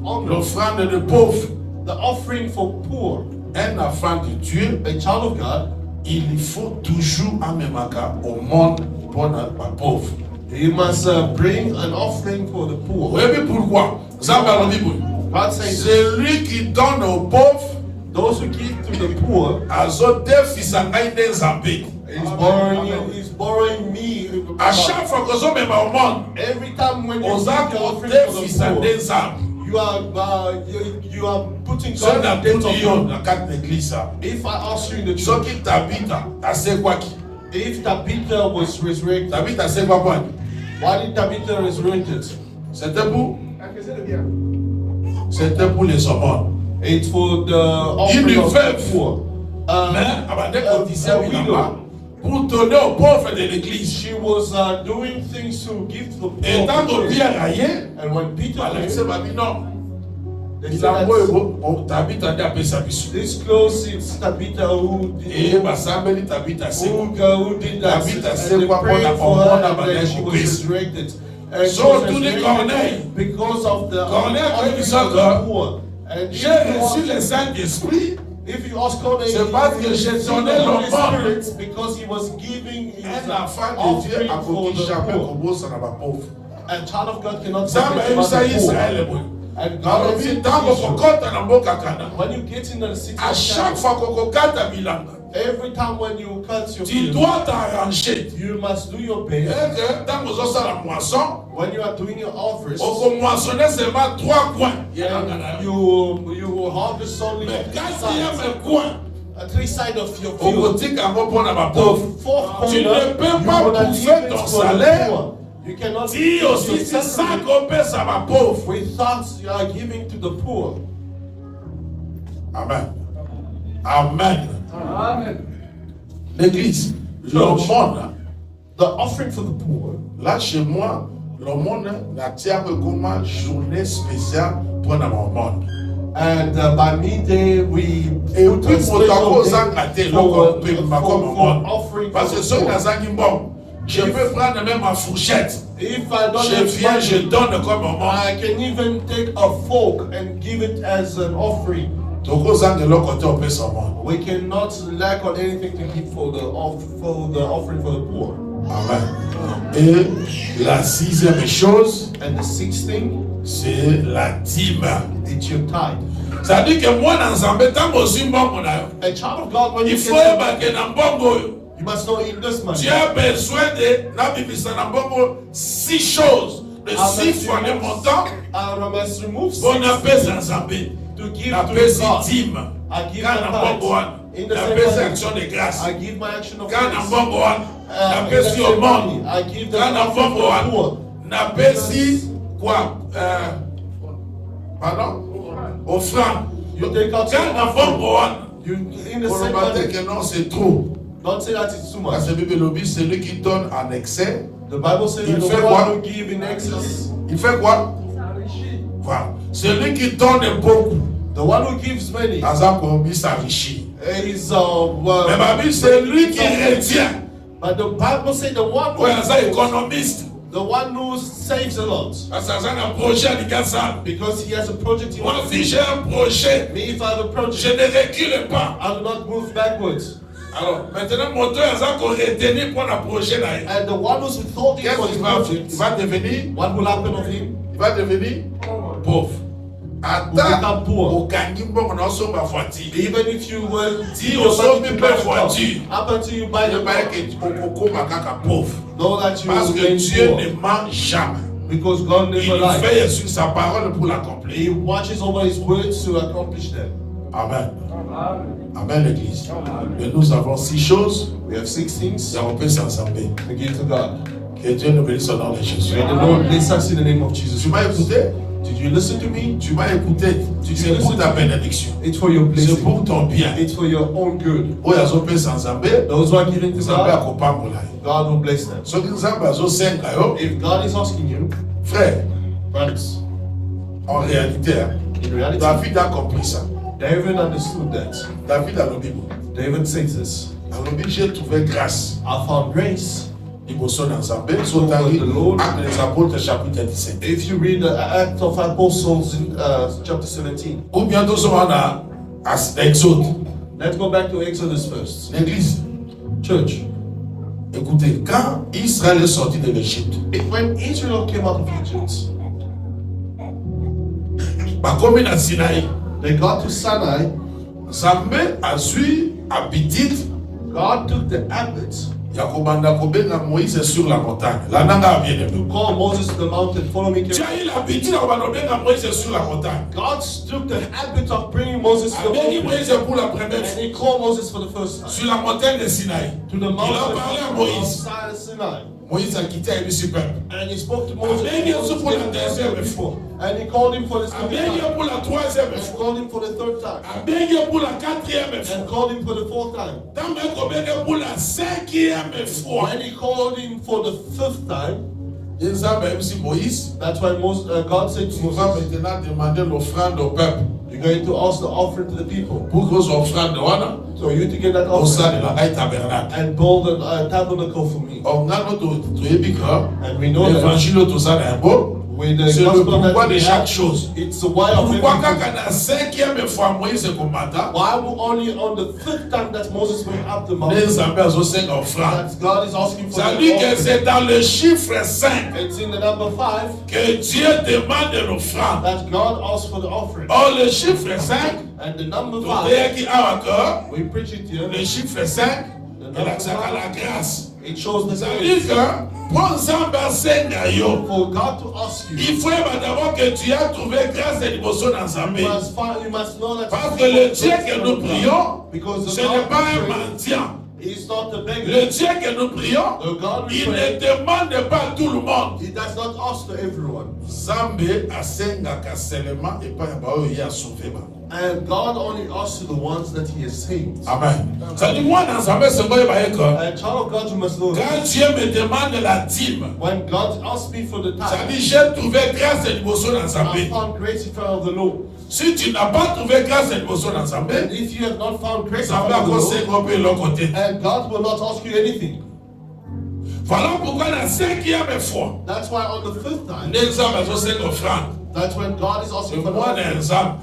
honor, l'offrande de pauvres. the offering for poor. Un enfant de Dieu, A child of God, il faut toujours amemaka au monde pour les pauvres. you must bring an offering for the Vous poor. savez pourquoi? God says, Celui qui donne aux pauvres, those who give to the poor is borrowing me. à chaque fois que vous avez au monde, Every time when you aux give the offering for the poor, you are putting Ceux God in debt of you. dans quatre églises, If I ask you in the ceux church, qui t'habitent, c'est quoi qui? if Tabitha was resurrected, T'habites, c'est quoi quoi? why did Tabitha resurrected? C'était pour les aumônes. It's for the offering of the poor. Mais avant qu'on dise a widow. pour donner aux pauvres de l'église. She was doing things to give to the Et tant que poor. Pierre a rien, And when Peter Alexis came, m'a dit non. they Il said a that t'habites à Pesa Bissou. this close it's Tabitha who Et did, Bassambeli t'habites à Seko. who did that. Tabitha, And c'est they quoi prayed pour for la- her pour and la- then she pour was Christ. resurrected. And she So, was tous les resurrected Corneilles. because of the Corneille a offering dit of ça the que poor. And J'ai reçu le Saint-Esprit. if you ask Corneille, C'est parce que he j'ai received donné the Holy l'offrande. Spirit because he was giving his Un enfant de Dieu offering a for conquis the jamais poor. comme ça n'a pas pauvre. A child of God cannot Ça forget m'a eu about ça the poor. Israël. And Dans le God vie, is tant qu'on compte dans le Kana. when you get in the city À of chaque Canaan, fois qu'on compte à Bilanga, every time when you cut your tu field, dois t'arranger. you must do your Et best. que tant qu'on sort la moisson, When you are doing your harvest, on peut moissonner seulement 3 coins. and you will harvest only Mais three quatrième sides, coin, three sides of your au field. côté qu'on va prendre ma The pauvre. fourth Tu corner, ne peux you pas wanna bouffer leave it ton for the salaire. poor. You cannot Si give aussi your tu sais ça salary qu'on paie ça va pauvre. without you are giving to the poor. Amen. Amen. Amen. L'église, l'aumône, The offering for the poor. là chez moi, l'aumône n'a tient que comme une journée spéciale pour la aumône. And by midday, we Et put puis a pour special t'avoir day ça gâté, for l'aumône. offering Parce for que the ceux qui poor. ont un bon, je peux prendre même ma fourchette. If I don't Je have viens, je money, donne comme aumône. I can even take a fork and give it as an offering. Donc aux gens de l'autre côté, on peut son monde. We cannot lack on anything to give for the offering for the poor. Amen. Et la sixième chose, And the sixth thing, c'est la dîme. it's your tithe. Ça dit que moi, dans Zambé, tant que je suis bon, A child of God, when you il faut get que dans Bongo, you must know in this money. tu as besoin de, dans Bibisa, dans Bongo, 6 choses. De 6 fois le montant, I must remove on six appelle ça Zambé. to give On to appelle ça God. dîme. I give Quand my dans Bongo, tithe. In on the appelle ça same action de grâce. I give my action of Quand dans grace. Bongo, on In appelle the ça au same monde. money, I give the Quand dans offering Bongo, for the poor. on appelle ça quoi? Pardon? Offrande. You take out Quand your dans offering. Bongo, You in the pour same le matin money. que non, c'est trop. Don't say that it's too much. Parce que la Bible lobby, celui qui donne en excès, The Bible says Il that fait the quoi? one who give in excess, il fait quoi? Voilà. Celui qui donne beaucoup, the one who gives many, Azam Komi s'enrichit. is Mais ma Bible, c'est lui qui retient. But the Bible says the one who Oui, Azam économiste. the one who saves a lot, Parce que Azam a un projet à Nikasa. because he has a project he Moi, wants to si do. j'ai un projet, Me, if I have a je project, ne recule pas. I do not move backwards. Alors, maintenant, mon tour, Azam qu'on retenu pour le projet là. And the one who's withholding Qu'est-ce for qu'il his va faire? project, Il va devenir, what will happen of him? il va devenir pauvre. Will become poor. Au Kangimbo, on a aussi ma voiture. Even if you will Si your on money sauve to une buy belle the car, voiture, up until you buy il the n'y a car, pas que Koko Makaka pauvre. know that you Parce will que remain Dieu poor. ne ment jamais. Because God Il never lies. veille sur sa parole pour l'accomplir. He watches over his words to accomplish them. Amen. Amen, l'église. Et nous avons 6 choses We have 6 things et on peut s'en sortir. to give to God. Que Dieu nous bénisse au nom de Jésus. May the Lord bless us in the name of Jesus Tu m'as Christ. écouté? Did you listen to me? Tu m'as écouté. C'est pour ta bénédiction. It's for your C'est blessing. pour ton bien. It's for your own good. Oyo azope sans Nzambe, Those who are giving to Nzambe God, akopambola yo. God will bless them. Soki Nzambe azosenga yo, If God is asking you, frère, brothers, en réalité, hein, in reality, David a compris ça. David understood that. David alobi bo. David says this. Alobi, j'ai trouvé grâce. I found grace. Liboso na Nzambe, sotangi Actes des Apôtres chapitre 17. If you read the Acts of Apostles in chapter 17, Ou bien tozoma na Exode. let's go back to Exodus first. L'église, Church, écoutez, quand Israël est sorti de l'Égypte, when Israel came out of Egypt, bakomi na Sinaï, they got to Sinai. Nzambe azwi habitude God took the habit ya kobanda kobenga Moïse sur la montagne. La nanga bien aimé. to call Moses to the mountain, follow me. Tu as eu l'habitude ya kobanda kobenga Moïse sur la montagne. God took the habit of bringing Moses to the Abengi mountain, Moïse pour la première and fois he called Moses for the first time sur la montagne de Sinaï. to the Il a mountain parlé à Moïse. outside Sinai. Moïse a quitté Abisi peuple. And he spoke to Moses, Abengi Yesu pour la deuxième fois. and he called him for the second Abengi time, pour la troisième and fois. called him for the third time, Abengi pour la quatrième fois. and called him for the fourth time. Tant même kobenga pour la cinquième fois. When he called him for the fifth time, Nzambe Abisi Moïse. that's why God said to Tu vas Moses, maintenant demander l'offrande au peuple. you're going to ask the offering to the people. Pour que offrande wana, So you to get that au sein offering de la Haït tabernacle. and build a tabernacle for me. On a notre toyebika. And we know that L'évangile tout ça est bon. with the C'est le gospel pourquoi that de we chaque have, chose. it's the why of Pourquoi everything. quand la cinquième fois Moïse commanda, Why we only on the fifth time that Moses went up the les mountain, Nzambe azosenga offrande. that God is asking for Ça the dit que offering. c'est dans le chiffre 5 It's in the number 5 que Dieu demande l'offrande. that God asks for the offering. Or le chiffre 5, And the number tout 5, est qui a encore, we preach it here, le chiffre 5, il a la grâce. it shows the Ça veut dire grace. que pour Nzambe asenga yo, For God to ask you, il faut d'abord que tu as trouvé grâce et liboso dans Nzambe. you must know that Parce que le Dieu que nous prions, because ce the n'est God pas un we pray mendiant. is not a beggar. Le Dieu que nous prions, The God we il ne pray, demande pas à tout le monde. He does not ask to everyone. Nzambe asengaka seulement epai ya baoyo ye asauve bango. And God only asks to the ones that He has saved. Amen. Ça dit moi dans Nzambe sengo yebaye que And child of God, you must know quand Dieu me demande la dîme, when God asks me for the ça tithe, dit j'ai trouvé grâce et liboso dans I Nzambe. found grace in front of the Lord. Si tu n'as pas trouvé grâce et liboso dans And Nzambe, if you have not found grace in Nzambe front of the Lord, akosenga mpe eloko te. and God will not ask you anything. Voilà pourquoi la cinquième fois, That's why on the fifth time, nde Nzambe azosenga offrande. that's when God is asking for the Mwana ya offering. Nzambe,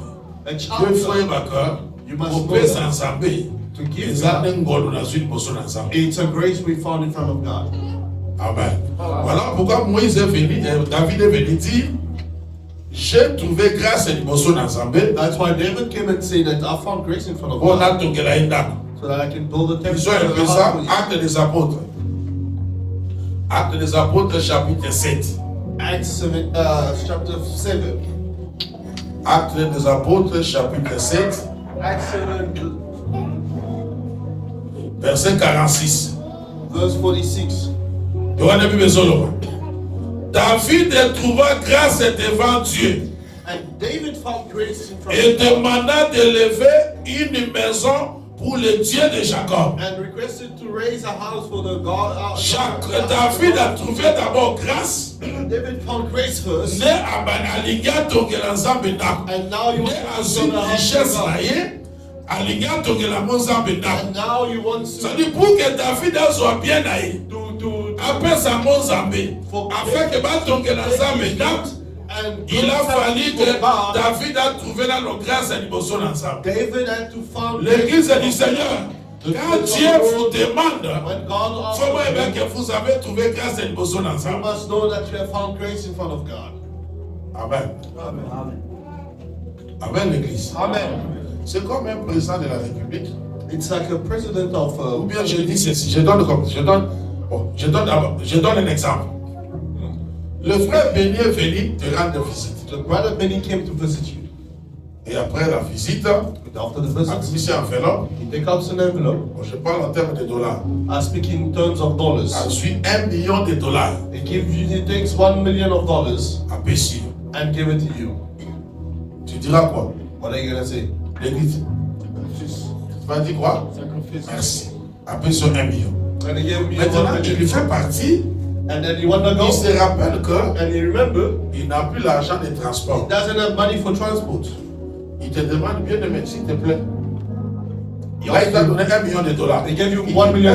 A Dieu child faut of God, yebaka you must know kopesa that Nzambe to give eza God, nde ngolu nazwi liboso na Nzambe. it's a grace we found in front of God. Amen. Voilà pourquoi Moïse est venu, David est venu dire, j'ai trouvé grâce et liboso na Nzambe. That's why David came and said that I found grace in front of On God, a tongela ye ndako. so that I can build a temple. Ils ont appelé ça Actes des Apôtres. Actes des Apôtres chapitre 7. Acts 7, chapter 7. Actes des Apôtres chapitre 7. Acts 7, Verset 46. verse 46. Yohane Bible Solomon. David trouva grâce devant Dieu And David found grace in front et of God demanda d'élever une maison pour le Dieu de Jacob. and requested to raise a house for the God. David a trouvé d'abord grâce. David found grace first, Ne alingi atongela Nzambe ndako. and now you Ne want to azwi build a house for richesse na God. ye alingi atongela mo Nzambe ndako. And now you want to C'est-à-dire pour que David azwa bien na ye apesa mo Nzambe afin que batongela Nzambe ndako. and Il a fallu for que God. David a trouvé la grâce à liboso na Nzambe. David had to found L'église du Seigneur, quand Dieu vous demande, when God asked faut voir you, que vous avez trouvé grâce à liboso na you Nzambe. must know that you have found grace in front of God. Amen. Amen. Amen, l'église. Amen. C'est comme un président de la République. It's like a president of Ou bien je dis ceci, je donne un exemple. Le frère Béni est venu te rendre visite. the brother Benny came to visit you. Et après la visite, After the visit, ici en enveloppe, he takes out an envelope. je parle en termes de dollars. I speak in terms of dollars. Ensuite, $1 million. He takes $1 million À Pessie. and give it to you. Tu diras quoi? What are you gonna say? L'église. Tu vas dire quoi? Merci. Après sur 1 million. And he gave me Maintenant, 1 il million. fait partie. And then you want to go? Il se rappelle que And you remember? il n'a plus l'argent de He transport. doesn't have money for transport. Il te demande bien de mettre, s'il te plaît. He Là, il t'a asked donné $1 million. They gave you Il $1 dit, million.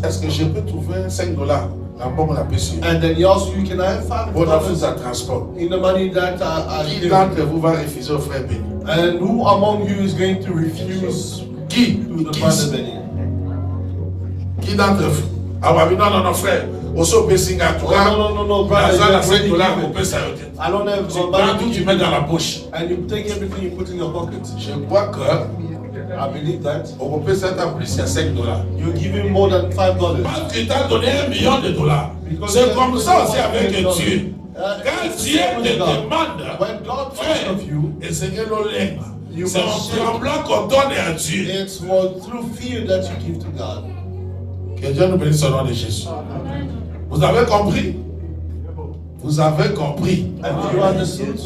Est-ce que je peux trouver $5 la pomme la Pessie? And then he asked you, can I have Pour la $5 à transport. in the money that I Qui give? d'entre vous va refuser au frère Béni? And who among you is going to refuse Qui? to the Qui? brother Benny? Qui d'entre vous? Ah, bah, non, frère. Oso Pessinga, tu Oh, no, brother. L'argent, you la have already $5, given. on peut s'arrêter. I don't have Tu money prends to tout, tu give mets you. dans la poche. And you take everything you put in your pocket. Je crois que I believe that on peut s'arrêter en plus, il y a $5. you give him more than $5. Parce qu'il t'a donné $1 million. Because C'est he comme has ça aussi $1 avec million. Dieu. Quand It's the Dieu same te with God. demande, When God thinks frère, of you, et c'est que l'on l'aime. You C'est must en tremblant qu'on donne à Dieu. it's more through fear that you give to God. Que Dieu nous bénisse au nom de Jésus. Vous avez compris? Vous avez compris? And you understood?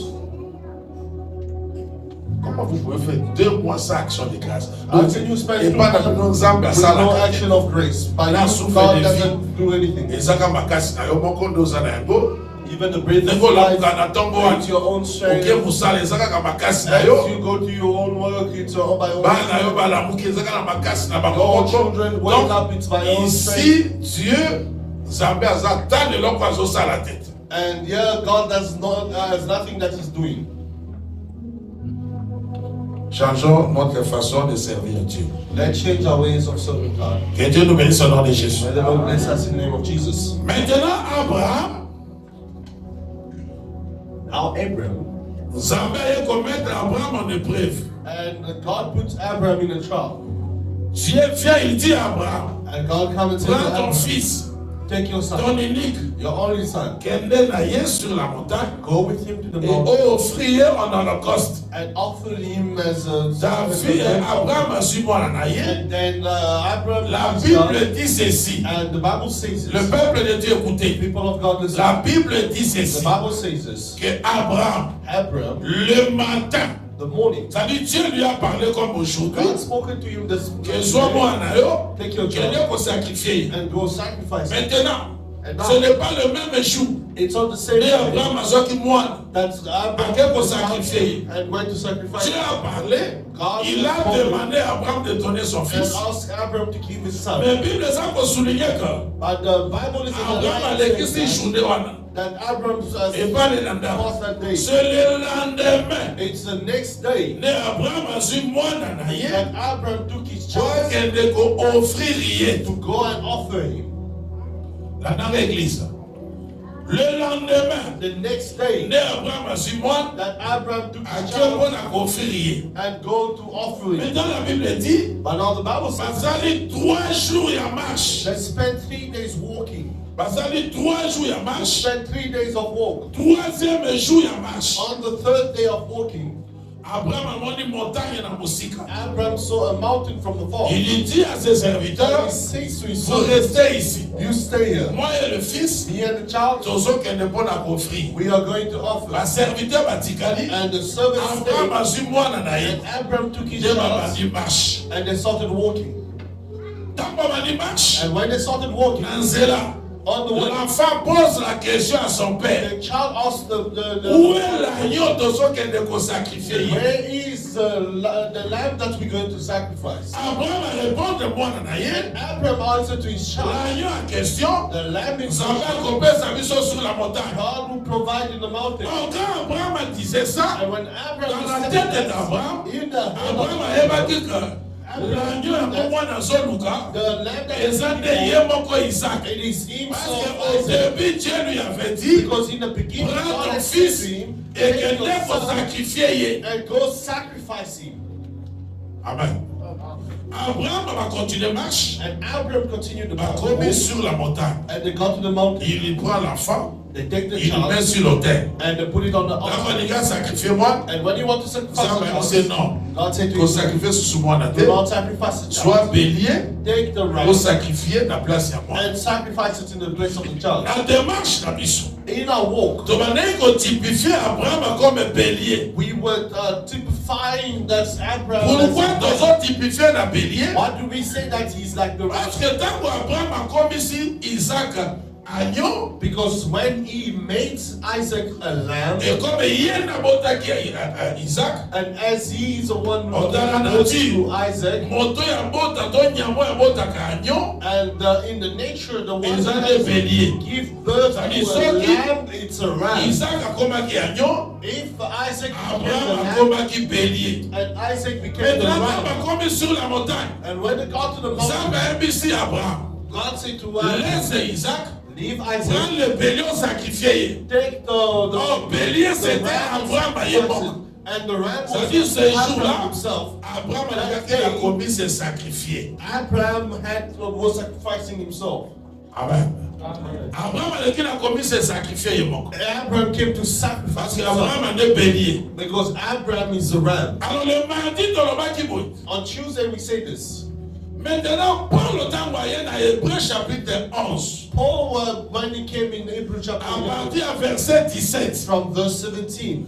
Comment vous pouvez faire 2 mois sans action de grâce? How can you spend Et 2 pas months dans nos exemples à with ça no là. action of grace? By Là, you, souffle God de doesn't do anything. Et ça, quand ma casse, na yo moko ndoza na yango. Even the breath of Neko la life, muka na tombo it's your own Ok, strength. vous savez, ça, quand ma casse na As yo. you go to your own work, it's your own by your own Bana yo strength. bala muke, ça, quand ma casse na bango Your moko. children wake up, it's by your own strength. Ici, Dieu, Zambé aza tant de l'homme oiseau ça la tête. And yeah, God has nothing that He's doing. Changeons notre façon de servir Dieu. Let's change our ways of serving God. Que Dieu nous bénisse au nom de Jésus. May the Lord bless us in the name of Jesus. Maintenant, Abraham, Now Abraham, Zambé a commettre Abraham en épreuve. and God puts Abraham in a trial. Dieu vient, il dit à Abraham, And God comes and says to prends ton Abraham, fils, take your ton son, unique, your only son, kende na ye sur la montagne, go with him to the et mountain offrir en holocauste. and offer him as a David, Abraham a su moi na ye. And then Abraham La comes down, Bible dit ceci. and the Bible says Le this. peuple de Dieu, écoutez. People of God, listen. La Bible dit The ceci. Bible says this. Que Abraham, Abraham, le matin, the morning, ça dit Dieu lui a parlé comme aujourd'hui. God spoken to him this Que soit moi na yo, take your que child Dieu peut sacrifier. and go sacrifice him. Maintenant, And ce now, n'est pas le même jour. it's on the same Mais day Abraham a sorti moi. that Quelqu'un Abraham pour was sacrifier. and went to sacrifice Dieu him. a parlé. Il a demandé à Abraham de donner son And fils. asked Abraham to keep his son. Mais la Bible ça pour souligner que But the Bible is in the Abraham a line laissé saying cette journée wana. that Abraham Et pas le lendemain. passed that day. C'est le lendemain. It's the next day Ne Abraham a su moi na ye. that Abraham took his Pour child qu'elle ko offrir rien. to go and offer him. La dans l'église. Le lendemain, The next day ne Abraham a su moi. that Abraham took À his Dieu child pour na offrir rien. and go to offer him. Maintenant la Bible dit. But now the Bible says Basali 3 jours ya marche. they spent 3 days walking. Basali 3 jours ya They marche. spent 3 days of walk. 3e jour ya marche. On the 3rd day of walking, Abraham a moni montagne na mosika. Abraham saw a mountain from afar. Il dit à ses And serviteurs, he says to his vous son, restez ici. you stay here. Moi et le fils, Me and the child, tozo kende pona offrir. we are going to offer. La serviteur batikali, And the servant Abraham stayed. a su mwana na ye. And Abraham took his Dieu m'a child bandi marche. and they started walking. Tant pas bandi marche. And when they started walking, Dans Zéla, on the way, l'enfant pose la question à son père. the child asked Où est l'agneau tozo kende ko sacrifier? where is the lamb that we're going to sacrifice? Abraham a répondu mwana na ye. And Abraham answered to his child, L'agneau en question, the lamb is ça va couper sa vision sur la montagne. God will provide in the mountain. Oh, quand Abraham disait ça, And when dans Abraham la said tête that, d'Abraham, in the hand Abraham of ayebaki que l'agneau yango mwana azoluka the lamb that is eza nde ye moko Isaac. it is him Parce son qu'au Isaac. début, Dieu lui avait dit, Because in the beginning, prends God ton had said fils to him, et take que your l'un pour son sacrifier ye. and go sacrifice him. Amen. Abraham va continuer marche, And Abraham continued the va mountain commis sur la montagne. and they got to the mountain. Il y prend l'enfant, They take the Il le met child sur l'autel. and they put it on the Quand altar. on dit sacrifiez-moi, And when you want to sacrifice ça the va c'est child, non. God said to Qu'on him, sacrifie sous moi la do tête. not sacrifice the Soit child. bélier, Take the pour ram sacrifier la place à moi. and sacrifice it in the place of the child. La démarche la mission. In our walk, De manière qu'on typifie Abraham comme un bélier. we were typifying that Abraham. Pourquoi nous typifier la bélier? Why do we say that he's like the Parce ram? que tant qu'Abraham a comme ici Isaac agneau, Because when he made Isaac a lamb, et comme il y a un Isaac, and as he is the one who Oh, that goes nature. to Isaac, moto ya bota to nyamo ya bota ka agneau, and in the nature, the one who Isaac has est bélier. give birth Ça to dit, a ceux qui- lamb, it's a ram. Isaac a komaki agneau, If Isaac became Abraham a a lamb, komaki bélier. and Isaac became the Maintenant, Abraham ram, a komi sur la montagne. and when they got to the Ça mountain, va ici Abraham. God said to Abraham, Laisse Isaac, leave prends Isaac, le bélier sacrifié. take the Oh, bélier c'était ram Abraham and à sacrifice l'époque. it. And the ram Ça was dit ce jour-là, Abraham himself. Abraham a commis se sacrifier. Abraham was sacrificing himself. Amen. Abraham a commis se sacrifier. Abraham came to Parce sacrifice qu'Abraham himself a des béliers. because Abraham is the ram. Alors le mardi, dans le Bakibouy. On Tuesday we say this. Maintenant, Paul le temps moyen dans Hébreu chapitre 11. Paul, when he came in Hebrew chapter À 11, partir à verset 17. from verse 17,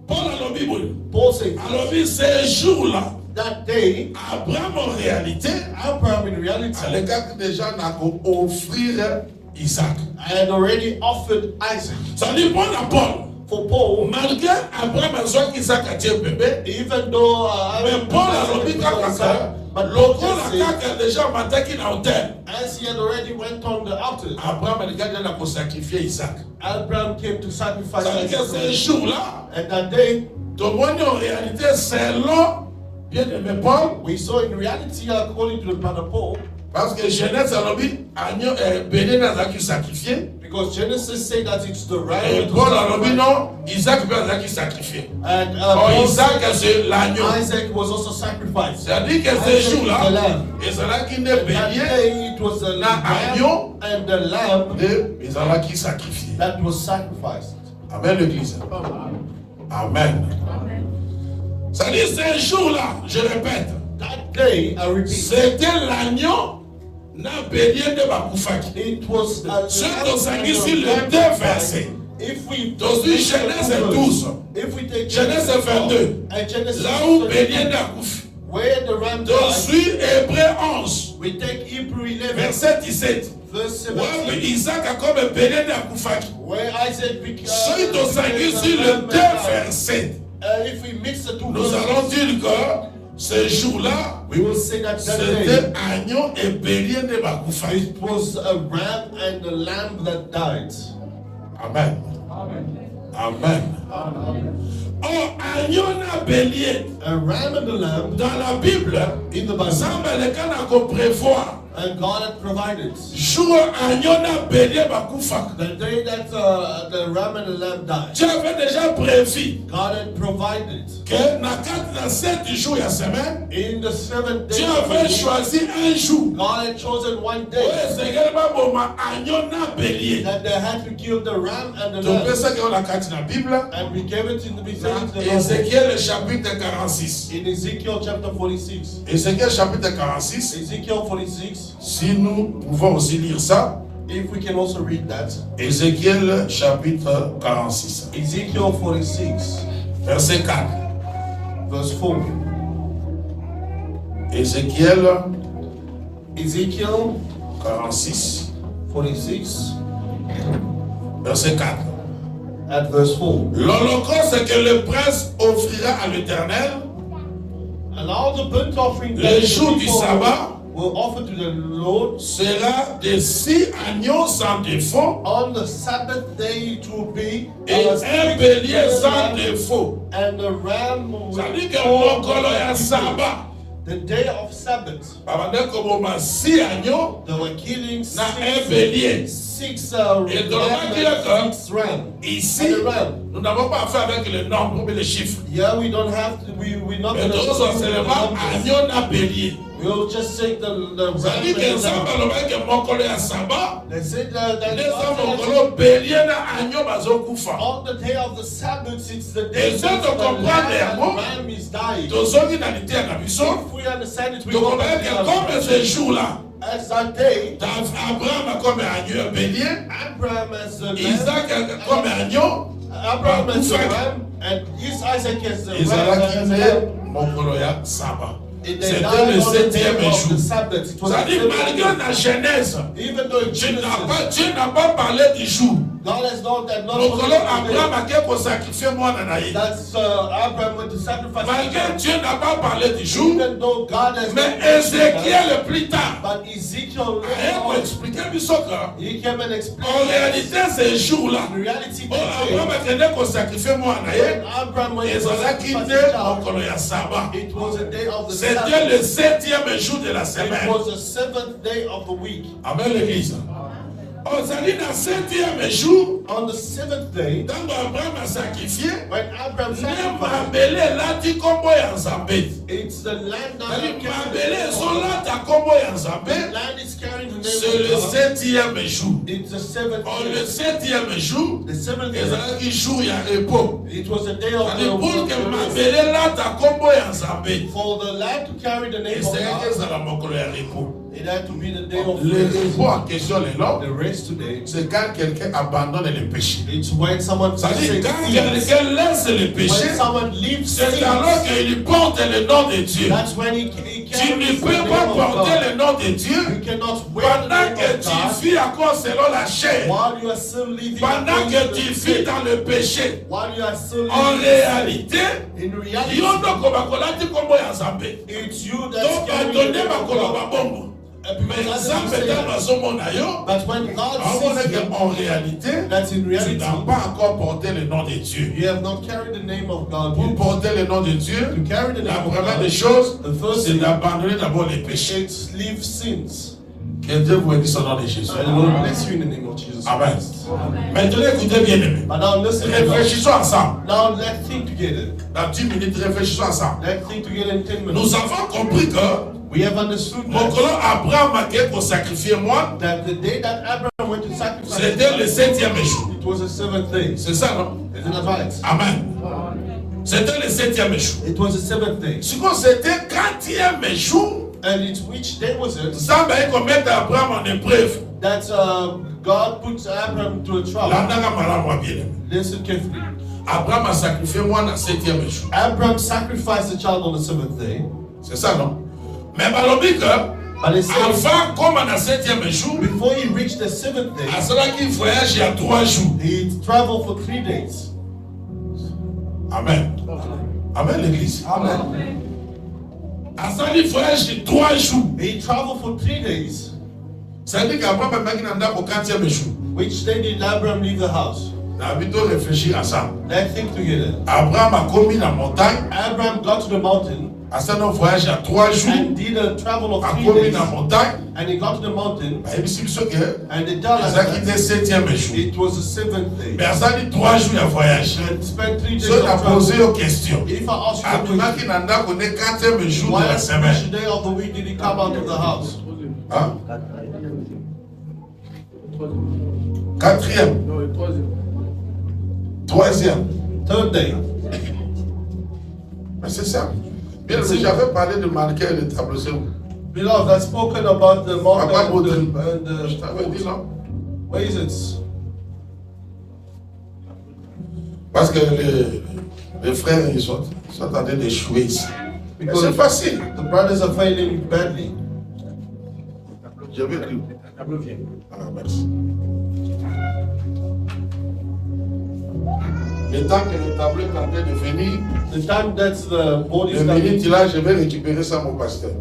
Paul a le Bible. Paul said, Alors, ce jour-là, that day, Abraham en réalité, Abraham in reality à l'écart déjà n'a qu'à offrir Isaac. had already offered Isaac. Ça dit bon à Paul. For Paul, Malgré Abraham a besoin qu'Isaac a dit bébé, even though mais Abraham Paul a l'obligé kaka, but logo Paul la said, kaka déjà mataki na hôtel. as he had already went on the altar, Abraham a déjà na ko sacrifier Isaac. Abraham came to sacrifice Ça veut dire que ce Isaac. jour-là, And that day, tout le monde en réalité selon bien aimé Paul, we saw in reality, according to the brother Paul, parce que Genèse a l'obligé agneau béni n'a pas sacrifié. because Genesis say that it's the ram. Et that Paul was a l'obligé sacrificed. non, Isaac peut être sacrifié. And Oh, Paul Isaac said c'est l'agneau. Isaac was also sacrificed. C'est-à-dire que ce Isaac is the jour-là, lamb. et c'est là qu'il est That béni day it was the agneau. lamb and the lamb et ils ont là qui sacrifie. that was sacrificed. Amen l'église. Amen. Ça dit ce jour-là, je répète, That day, I repeat, c'était l'agneau n'a bélier de Bakoufaki. it was a Ceux lamb qui sont and ici a le lamb 2 sacrifice. versets. If we Dans une Genèse 12, if we take Genèse 22, and Genesis là où 22, bélier n'a Koufi. where the ram Dans died, une Hébreu 11, we take Hebrew 11 verset 17. verse Ouais, mais 17, Isaac a comme bélier n'a Koufaki. where Isaac became Ceux qui sont ici le 2 versets. if we mix the two Nous verses, allons dire que ce jour-là, we will say that that c'était day agneau et bélier de Bakoufaki. it was a ram and a lamb that died. Amen. Amen. Oh, agneau na bélier. A ram and a lamb Dans la Bible, in the Bible, ça me le cas qu'on prévoit. and God had provided. Jour agneau na bélier Bakoufaki. The day that the ram and the lamb died, Dieu avait déjà prévu God had provided. que dans 7 jours et semaine, In the 7th day, Dieu of the avait week, choisi un jour. God had chosen one Oui, day c'est également bon, agneau na bélier. that they had to kill the ram and the Donc, lamb. c'est ça qu'on a dans la Bible. And we gave it in the beginning Dans of the Bible. Ézéchiel chapitre 46. In Ezekiel chapter 46. Ézéchiel chapitre 46. Ezekiel 46. Si nous pouvons aussi lire ça, If we can also read that. Ézéchiel chapitre 46, Ezekiel 46, verset 4. verse 4. Ézéchiel Ezekiel 46, 46, verset 4. at verse 4. L'holocauste que le prince offrira à l'Éternel And all the burnt offering le that the jour du people sabbat will offer to the Lord sera de 6 agneaux sans défaut on the Sabbath day, it will be et a un bélier sans lamb défaut. and a ram Ça dit with que four l'okolo ya people. sabbat, The day of Sabbath, babande comme 6 agneaux they were killing na un bélier. six 6 Et dans le six ram. ici, nous n'avons pas affaire avec le nombre mais les chiffres. Yeah, we don't have to, we're not Mais going nous sommes seulement agneau na bélier. We'll just take the C'est-à-dire que ça va le mettre que mon collègue à Saba. They said Les hommes mon collègue bélier na agneau bazokufa. on the day of the Sabbath, it's the Et day ça, that tu comprends, the bon? ram is dying. Tous ceux qui n'ont été à la mission, If we understand it, we donc on va dire que comme ce jour-là, as that day, Abraham a comme agneau bélier, Abraham as the lamb, Isaac a comme agneau, Abraham as the ram, and Isaac as the Isaac ram. qui mon collègue Saba. They C'était died le on the day septième of the jour. Sabbath. It was C'est-à-dire, the malgré seventh la Genèse, day. Even though in Dieu Genesis, n'a pas parlé du jour. God has known that not Mon only collègue the Abraham day, a quelque chose sacrifié moi dans la vie. that's Abraham went to sacrifice. Malgré Dieu n'a pas parlé du jour, Even though God has mais not Ézéchiel plus tard but Ezekiel a later expliqué du soccer. on, he came and En explained réalité, ces jours-là, in reality oh, Abraham that a tenu qu'on sacrifie moi dans la day, vie. when Abraham went Et to ça qui sacrifice était his mon child, collègue Saba. it was a day of the C'était Sabbath. le septième jour de la It semaine. was the seventh day of the week. Amen l'église. On s'est dit dans le septième jour, On the seventh day, quand Abraham a sacrifié, when Abraham ne sacrificed, m'embellez là, dit combo ya nzambe. it's the land that C'est-à-dire, m'embellez sont là, ta combo ya the nzambe. land is carrying the C'est name le of God. septième jour. It's the seventh Oh, day. le septième jour, The seventh et day. ça qui jour ya repos. It was a day of C'est-à-dire, pour que the m'embellez là, ta combo ya nzambe. for the land to carry the Et name of c'est que God. ça la mokolo ya repos. It had to be the day of Le rest. repos en question, les The noms, rest today. c'est quand quelqu'un abandonne le péché. It's when someone C'est-à-dire, forsakes quand sins. quelqu'un laisse le péché, When someone leaves c'est alors sins. qu'il porte le nom de Dieu. That's when he Tu carries ne the peux name pas of porter God. le nom de Dieu You cannot wear the pendant name que of tu God vis encore selon la chair. while you are still living Pendant according que to tu the vis sin. dans le péché. While you are still En living réalité, in reality, yondo kobakolati kombo ya nzambe. it's you that's Donc carrying the pardonne name of makolo God. babongo. Mais Because nzambe that's ntango what azomona yo, But when God aomona sees you, qu'en réalité, that's in tu reality, n'as pas encore porté le nom de Dieu. you have not carried the name of God Pour yet. porter le nom de Dieu, To carry the la name of première des God, choses, the first c'est thing, d'abandonner d'abord les péchés. it's leave sins. Que Dieu vous bénisse au nom de Jésus. And the Lord bless you in the name of Jesus Amen. Christ. Maintenant, écoutez bien aimé. But now listen to God. Réfléchissons ensemble. Now let's think together. Dans 10 minutes, réfléchissons ensemble. Let's think together in 10 Nous minutes. avons compris que We have understood mon that, colon Abraham a été pour sacrifier moi, that the day that Abraham went to sacrifice, c'était le septième jour. it was the seventh day. C'est ça, non? Isn't that right? Amen. C'était le septième jour. It was the seventh day. Ce qu'on c'était quatrième jour, And it's which day was it ça va être mettre Abraham en épreuve. that God put Abraham to a trial? L'andanga malamu wa bien aimé. Listen carefully. Abraham a sacrifié moi dans le septième jour. Abraham sacrificed the child on the seventh day. C'est ça, non? Mais balobi que, But it says, avant comme dans le septième jour, before he reached the seventh day, à cela qu'il voyage il y a 3 jours. he traveled for 3 days. Amen. Amen l'église. Amen. À cela qu'il voyage il y a 3 jours. He traveled for 3 days. Ça veut dire qu'Abraham a mis au 4e jour. Which day did Abraham leave the house? Nous avons réfléchi ensemble. Let's think together. Abraham a commis la montagne. Abraham got to the mountain À ce moment voyage il y a 3 jours. and did a travel of A 3 commis days. la montagne. And he got to the mountain Et puis c'est que and they tell us ça qui était that 7e jour. it was the seventh day. Mais à ça dit 3 jours il voyage. And spent 3 days Ceux qui ont of posé travel. aux questions. If I ask you À a tout le monde question, qui n'a pas connu 4e jour de why la which semaine. day of the week did he come out of the house? Hein? 4e. Non, le troisième. 3e. Third day. Mais c'est ça. Bien, j'avais parlé de marquer le tableau. Beloved, I've spoken about the mountain Papa and Je t'avais dit the non. where is it? Parce que les frères, ils sont en train d'échouer ici. Mais c'est Because facile. the brothers are failing badly. Je vais écrire. Tableau vient. Ah, merci. Le temps que le tableau est en train de venir, The time that the board is le coming, minute là, je vais récupérer ça, mon pasteur.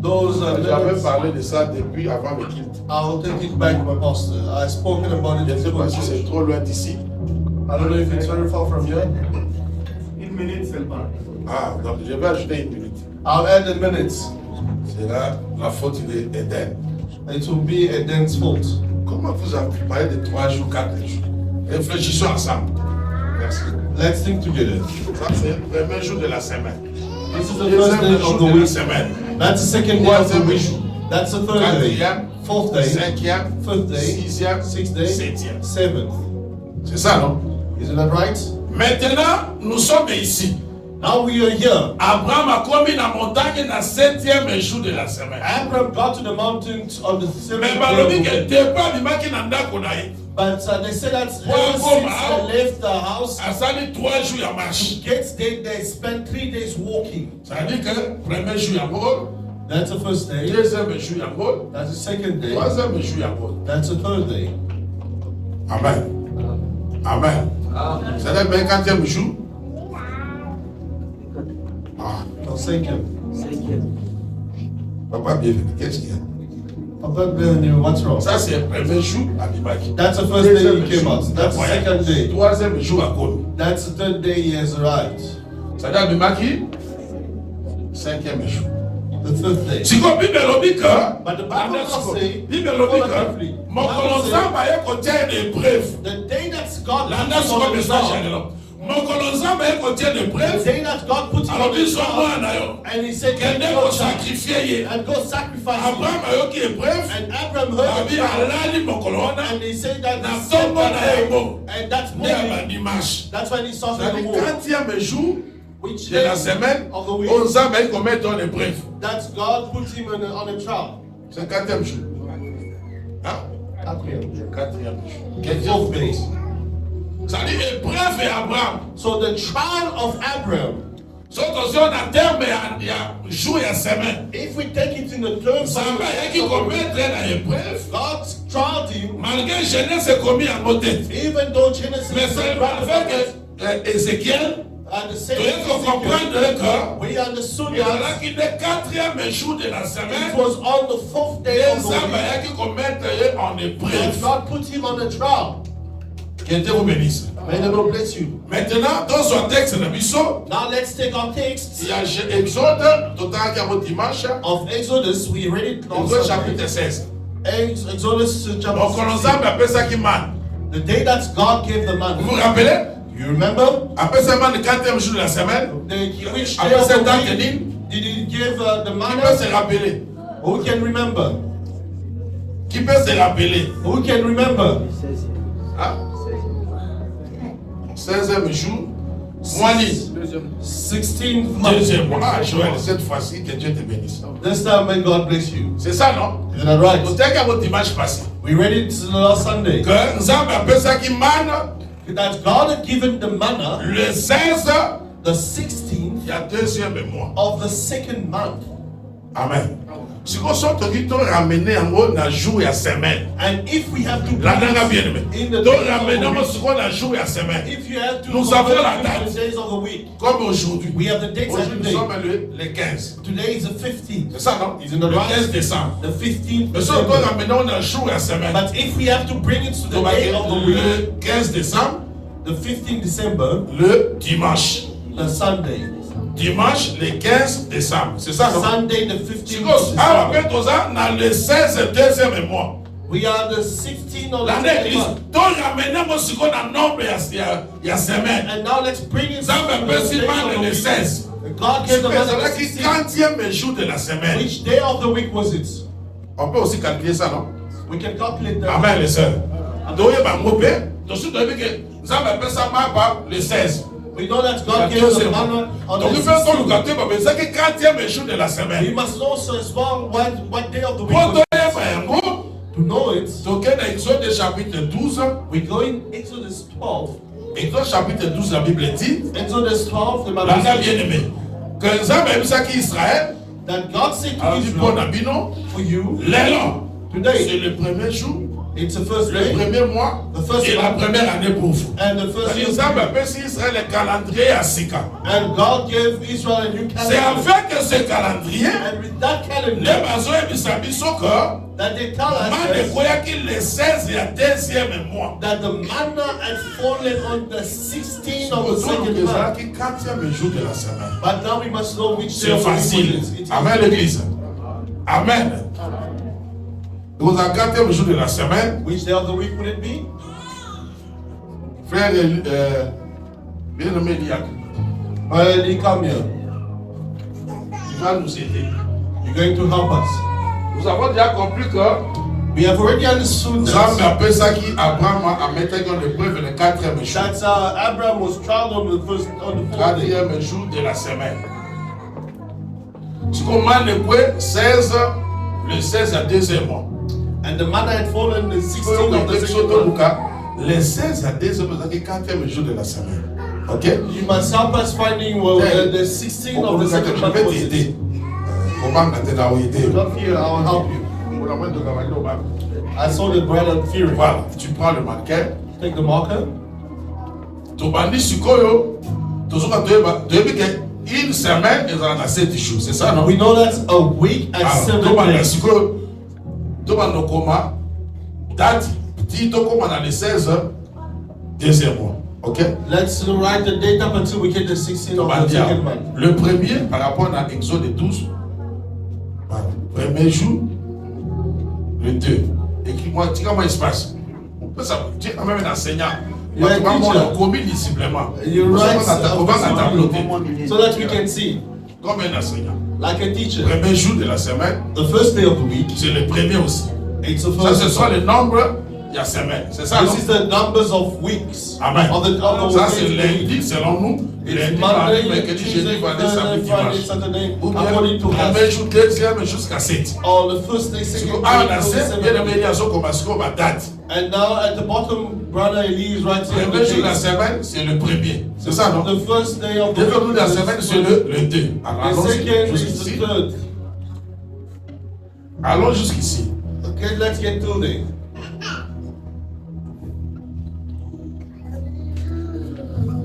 those J'avais minutes, parlé de ça depuis avant le quitte. I'll take it back, my pastor. I've spoken about Je it ne sais pas si before. c'est trop loin d'ici. I don't know if it's very far from here. Une minute seulement. Ah, donc je vais ajouter une minute. I'll add a minute. C'est là la faute d'Éden. It will be a dense fault. Comment vous avez parlé de 3 jours, 4 jours? Réfléchissons ensemble. Merci. Let's think together. Ça, c'est le premier jour de la semaine. This is the first day of the week. That's the second day of the week. That's the third day. Fourth day. Cinquième. Fifth day. Sixième. Sixth day. Septième. Seventh. C'est ça, non? Isn't that right? Maintenant, nous sommes ici. Now we are here. Abraham a commis la montagne dans le 7e jour de la semaine. Abraham got to the mountains on the Mais seventh balobi day. que départ du maki na ndako na ye. But they say that Well, ever go since now. they left the house, Asali 3 jours ya marche. gets there, they spent 3 days walking. Ça veut dire que premier jour ya mort, That's the first day. deuxième jour ya mort, That's the second day. troisième jour ya mort. That's the third day. Amen. Amen. C'est-à-dire le 4e jour. Ah, No, second. papa bienvenue. Qu'est-ce qu'il y a? Papa Bienvenue, what's wrong? Ça c'est le premier jour à Bimaki. That's the first day he came out. That's the second day. Troisième jour à Kono. That's the third day he has arrived. C'est-à-dire Bimaki, 5e jour. The fifth day. Si vous Bible lobi que, But the Bible does say, Bible lobi que, mon colonzamba est contient d'épreuves. the day that God La put nation him on comme the message trial, à l'homme. Mon colonzamba est contient the d'épreuves. day that God put him Alors on ils the sont trial, morts na yo. and he said, Kende "Get ko your child sacrifier ye. and go sacrifice him." Abraham a yo ki épreuve. And Abraham heard Abi the trial, alali mon colonna. and he said that Na he said tombo na that yango. day, and that Ne ba morning, dimanche. that's when he saw the C'est-à-dire war. 4e jour Which de la day semaine, of the week, on s'en met comme dans l'épreuve. that God put him on a trial. C'est 4e jour. Hein? 4e jour. Quel jour Fourth day. Ça dit épreuve et Abraham. So the trial of Abraham, So que si on a terme il y a jour et semaine. if we take it in the terms Ça va y a qui commettre la épreuve. God tried him, Malgré Genèse est commis en côté. even though Genesis Mais is c'est right avec about it, Ézéchiel. and the same Tu dois comprendre que we understood il y a là that qui est 4e jour de la it semaine. was on the fourth day of the Ça va y week a qui commettre en that épreuve. God put him on a trial. Que Dieu vous bénisse. May the Lord bless you. Maintenant, dans son texte de Bissot, Now let's take our text il y a Exode, total qui a votre dimanche, of Exodus. We read it on Exode Sunday. chapitre 16. Exodus Donc, chapter on 16. ensemble appelle ça qui man. The day that God gave the Vous man. vous rappelez? You remember? Après ça, man, le 4e jour de la semaine, Which day après of cette date, the week did he give the qui manna? peut se rappeler? Who can remember? Qui peut se rappeler? Who can remember? Hein? 16e jour, Moani, 16th month. deuxième mois. Ah, Joël, cette fois-ci, que Dieu te bénisse. This time may God bless you. C'est ça, non? Isn't that right? Total qui a votre dimanche passé. We read it last Sunday. Que nous avons appelé ça qui man, That God had given the manna le 16, the 16th il y a 2e mois. of the second month. Amen. Si on sort dit on ramener en haut dans jour et à semaine. And if we have to La langue bien aimé. in the Donc days of ramener the on week, se dans jour et à semaine. if you have to Nous convert avons la it date. to the days of the week, Comme aujourd'hui. we have the dates Aujourd'hui, every nous day. sommes le 15. Today is the 15th, C'est ça, non? Isn't that Le right? 15 décembre. the 15th. Mais si on doit December. ramener on dans jour et à semaine. But if we have to bring it to the Donc, day of the week, le 15 décembre, the 15th December, le dimanche. the Sunday. Dimanche, le 15 décembre. C'est ça, non? Sunday, the Si 15th on a December. appelé tout ça dans le 16 deuxième mois. We are the 16th of the L'année second église. month. Donc ramener moi ce qu'on a nombre il y a semaine. And now let's bring it to Ça me the peut days si of mal the le week. 16. God gave the C'est man là the qui 16th. 40e jour de la semaine. Which day of the week was it? On peut aussi calculer ça, non? We can calculate that. Amen, les sœurs. Donc, il y a un mot bien. Donc, si tu as vu que nous avons appelé ça par le 16. We know that God gave the manna on Donc, the il fait son 16th. locateur, mais c'est que 40e jour de la We semaine. must also as well what day of the week Pour was donner it. un mot, To know it, donc, dans Exode chapitre 12, we go in Exodus 12. Exode chapitre 12, la Bible dit, Exodus 12, the la Bible bien says aimé, que nous avons même ça qui Israël, that God said to alors du bon Israel, abino, for you, l'élan, today, c'est le premier jour, it's the first le day premier mois The first et la month. première année pour vous. and the first C'est-à-dire, year. nous avons appelé si Israël le calendrier à Sika. And God gave Israel a new C'est calendar. avec ce calendrier, And with that les calendar, maisons et bisabiso que, that they tell man de us croyait qu'il le 16 et le deuxième mois. that the manna had fallen on the 16th of the Autour second de ça, month. qui 4e jour de la semaine. But now we must know which day C'est of the week facile. it is. It is Amen, l'église. Amen. Au 4e jour de la semaine, Which day of the week would it be? frère bien-aimé Liak, Early come here. tu vas nous aider. You're going to help us. Nous avons déjà compris que We have already understood nous that. avons appelé ça qui Abraham a mis en épreuve le 4e jour. That Abraham was tried on the 4th day. 4e jour de la semaine. Ce qu'on m'a épreuve 16, le 16 à 2e mois. And the manna had fallen the 16th of the second month. Le 16 à 2e mois, c'est le 4e jour de la semaine. Ok? You must help us finding the 16th of the second month. Je vais t'aider. Comment t'aider? Not fear, I will help you. I saw the brother fearing. Voilà, tu prends le marqueur. Take the marker. Tu bandis sikoyo. Une semaine, ils en ont 7 jours. C'est ça, non? We know that's a week and 7 days. Tu bandis comment? Date, petit, tu commences dans les 16, deuxième mois. Ok? Let's write the date up until we get the 16th of the second month. Le premier, par rapport à Exode 12, voilà. Premier jour, le 2. Écris-moi, tu sais comment il se passe. Tu es quand même un enseignant. You are a teacher. Commis disciplement. You write so that we can see. Comme un enseignant. Like a teacher. Premier jour de la semaine. The first day of the week. C'est le premier aussi. It's the Ça, first. ce sont les nombres. Il y a semaine. C'est ça, This is the numbers of weeks. Amen. Ça, c'est weeks. lundi, selon nous. It's Lundi, Monday, mercredi, jeudi, Tuesday, vendredi, samedi, Friday, dimanche. Saturday. Ou bien, According to premier us. jour, deuxième, jusqu'à 7. On the first day, second day, Ah, on a third, 7, bien seventh aimé, day. il y a ce qu'on va date. And now at the bottom, Brother Eli is writing Le the premier jour de la dates. semaine, c'est le premier. C'est ça, non? The first day of the Le deuxième jour de la week semaine, is c'est le 2. the second is the third. Allons jusqu'ici. Okay, let's get to there.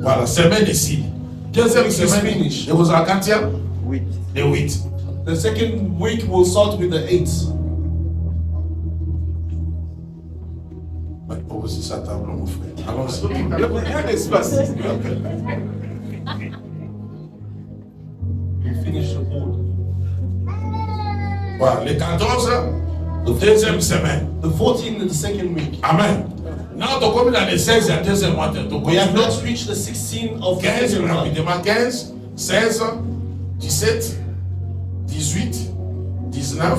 Voilà, semaine ici. Deuxième Week is semaine, finished. et vous avez quantième? 8. Le 8. The second week will start with the 8th. Oh, c'est ça, tableau, mon frère. Allons-y. Il y a un espace. We finish the board. Voilà, le 14, deuxième semaine. The 14th is the second week. Amen. Non, tu as commis dans les 16 et deuxième mois. We have not reached the 16th of the 15, second month. rapidement, 15, 16, 17, 18, 19,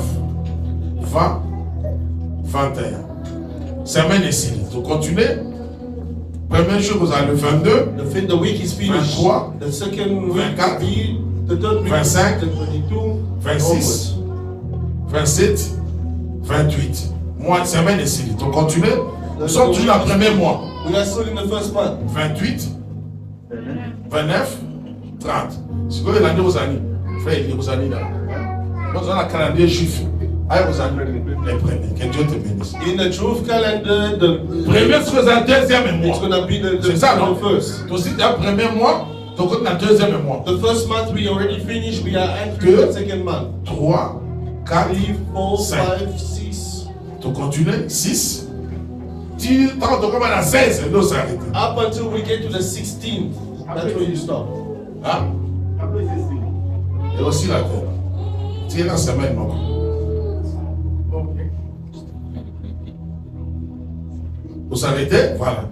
20, 21. Semaine ici. Tu continues. Premier jour, vous avez le 22. The week is finished. 23, The second week 24, will be the third week. 25, the 22, 26, 27, 28. Mois de semaine ici. Tu continues. Nous sommes toujours dans le premier mois. We are still in the first month. 28, 29, 30. C'est quoi l'année aux années? Frère, il est aux années là. Vous avez un calendrier juif. Aïe, vous avez les premiers. Que Dieu te bénisse. In the truth calendar, the Premier, c'est le deuxième it's mois. gonna be C'est ça, non? the first. Tu aussi, le premier mois, tu comptes dans le deuxième mois. The first month we already finished. We are entering Good. the second month. 3, 4, 3, 4, 5. 5, 6. Tu continues. 6. Tu commences à 16, et nous s'arrêter. Up until we get to the 16th. That's where you stop. Hein? Et aussi la terre. Tu es la semaine, non? Vous arrêtez? Voilà.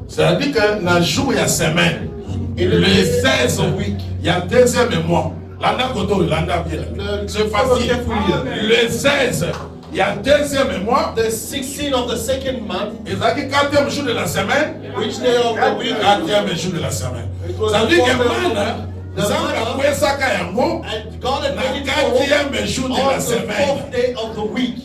C'est-à-dire que dans le jour, il y a semaine. Et le 16, il y a deuxième mois. L'anda koto, l'anda bien. C'est facile. Le 16, il y a deuxième mois. The 16th of the second month. Et ça dit quatrième jour de la semaine. Which day of the week? Quatrième jour de la semaine. Ça veut dire que man, and God had made it quatrième jour de on la the semaine. 4th day of the week.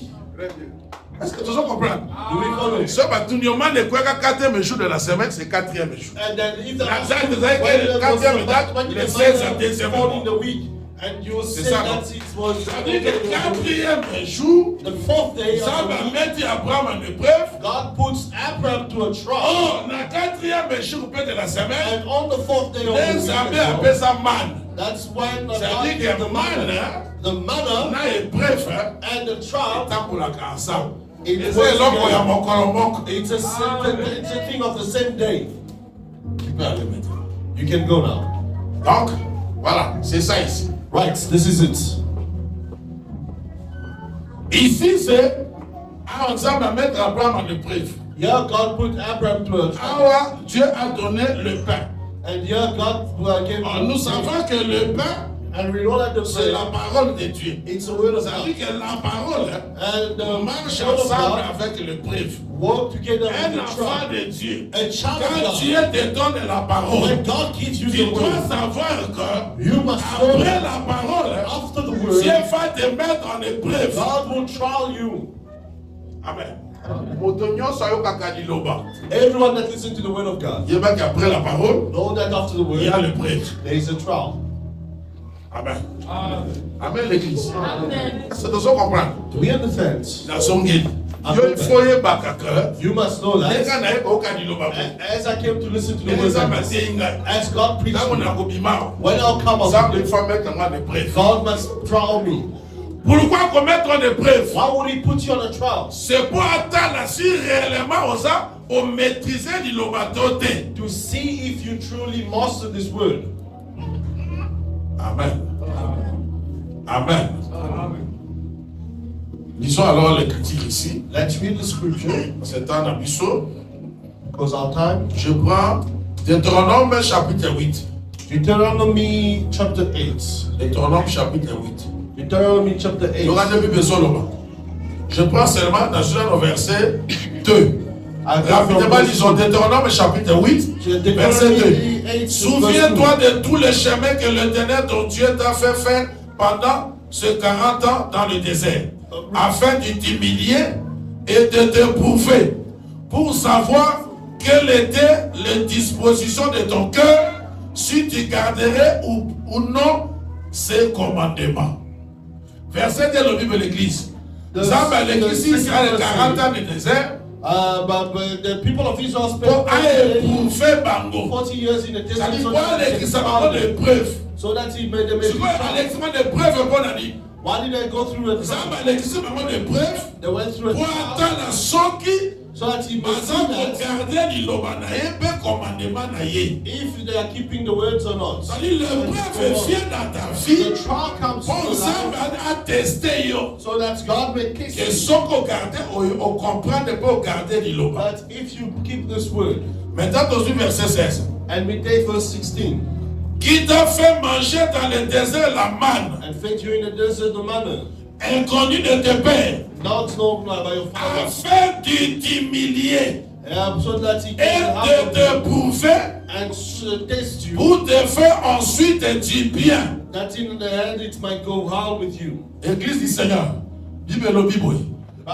Est-ce que tu comprends? Do we follow? Ce bâtonnement de quoi quatrième jour de la semaine, c'est quatrième jour. And then if the La date, vous savez que le quatrième date, le 16 à deuxième mois. in the week, and you C'est say ça, that non? it was Ça veut dire que le quatrième jour, the 4th day ça of va the week. mettre Abraham en épreuve. God puts Abraham to a trial. Oh, la quatrième jour de la semaine, And on the 4th day of les the week, amis as appellent well, ça man. that's when God Ça veut gives dire the que man, the on manna a épreuve, and the trial. tant pour la ensemble. It Et was c'est l'homme qui a together. mon colombo. It's a thing of the same day. Tu peux aller maintenant. You can go now. Donc, voilà, c'est ça ici. Right, this is it. Ici, c'est ensemble à mettre Abraham en épreuve. Here God put Abraham to a trial. Alors, Dieu a donné le pain. And here God gave him. Nous savons que le pain, And we know that the c'est la parole de Dieu. It's the word of Ça God. veut dire que la parole And the marche word of ensemble God avec l'épreuve. work together Un with the enfant trial. de Dieu, A child quand of Dieu God. te donne la parole, When God gives you tu the dois word, savoir que you must know après that la parole, after the word, Dieu va te mettre en épreuve. God will trial you. Amen. Everyone that listens to the word of God, Il y a qu'après la parole, know that after the il y a word, l'épreuve. there is a trial. Amen. Amen, l'église. Amen. C'est de ça comprendre. Do we understand? La songeli. Il faut y avoir You must know that. As I came to listen to the word of God, as God preached me, when I'll come out, God must trial me. Pourquoi commettre en épreuve? Why would He put you on a trial? C'est pour attendre si réellement on maîtriser l'ilobatote. To see if you truly master this word. Amen. Amen. Lisons alors les critiques ici. Let's read the scripture, C'est un abisso. because our time. Je prends Deutéronome chapitre 8. Deuteronomy chapter 8. Deutéronome chapitre 8. Deuteronomy chapter 8. Il y aura deux Bibles seulement. Je prends seulement dans le verset 2. Rapidement, lisons Deutéronome chapitre 8, verset 2. Souviens-toi de tous les chemins que l'Éternel ton Dieu t'a fait faire pendant ces 40 ans dans le désert, afin de t'humilier et de te prouver, pour savoir quelle était la disposition de ton cœur, si tu garderais ou non ces commandements. Verset de la Bible de l'Église. Ça, l'Église, il y a 40 ans de désert. But the people of Israel Pour spent éprouver Bango. 40 years in the Ça desert dit so quoi that they l'église could a found des preuves. so that he made them. C'est quoi l'examen des preuves bon ami? Why did they go through a Ça trial? l'église a des preuves. They went through a Pour trial attendre la soki. so that he may see Pour that garder l'iloma na ye, pe commandement na ye. if they are keeping the words or not. Ça dit l'épreuve vient dans ta vie. The trial comes Pour to ça life à tester yo. so that God may kiss Que you. ce qu'on garde, on comprend de pas garder l'iloma. But if you keep this word, Maintenant dans le verset 16. and we take verse 16, Qui t'a fait manger dans le désert la manne, and fed you in the desert the manna, inconnu de tes pères, not known by your father, afin de t'humilier so that he et can de te have prouver and test you, pour te faire ensuite du bien. that in the end it might go well with you. Église du Seigneur, Bible le Bible.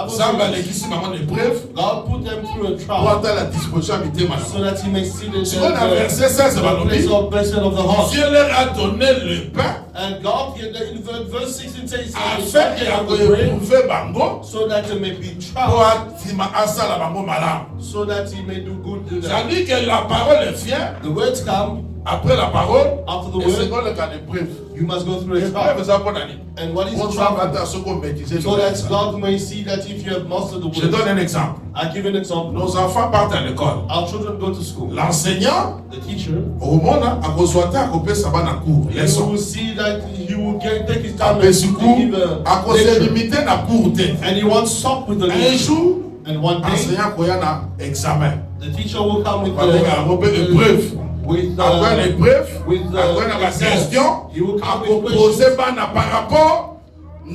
Ça va l'église maman épreuve God put them through a pour trial atteindre la disposition habitée madame. so that he may see the Ce qu'on a verset 16 va place nous of blessing of the heart. Dieu leur a donné le pain And God, in verse 16 says, afin qu'il ait éprouvé bango so that he may be pour tried, asala bango malade. so that he may do good to Ça them. dit que la parole vient The words come après la parole after the et c'est word. dans le cas d'épreuve. You must go through a L'épreuve trial. ça pour l'année. And what is On the va trial? attendre ce qu'on maîtrise. So that God may see that if you have mastered the Je word. donne un exemple. I give an example. Nos enfants partent à l'école. Our children go to school. L'enseignant, The teacher, au monde, a besoin de ça va dans cours. you Leçon. will see that he will take his À time petit and cours, give à a cause de lecture. limiter la cours. And he wants stop with the Un lecture. jour, And one day, l'enseignant a un examen. the teacher will come with Avec une épreuve. with Après l'épreuve, with après la question, he will à come with proposer questions, par rapport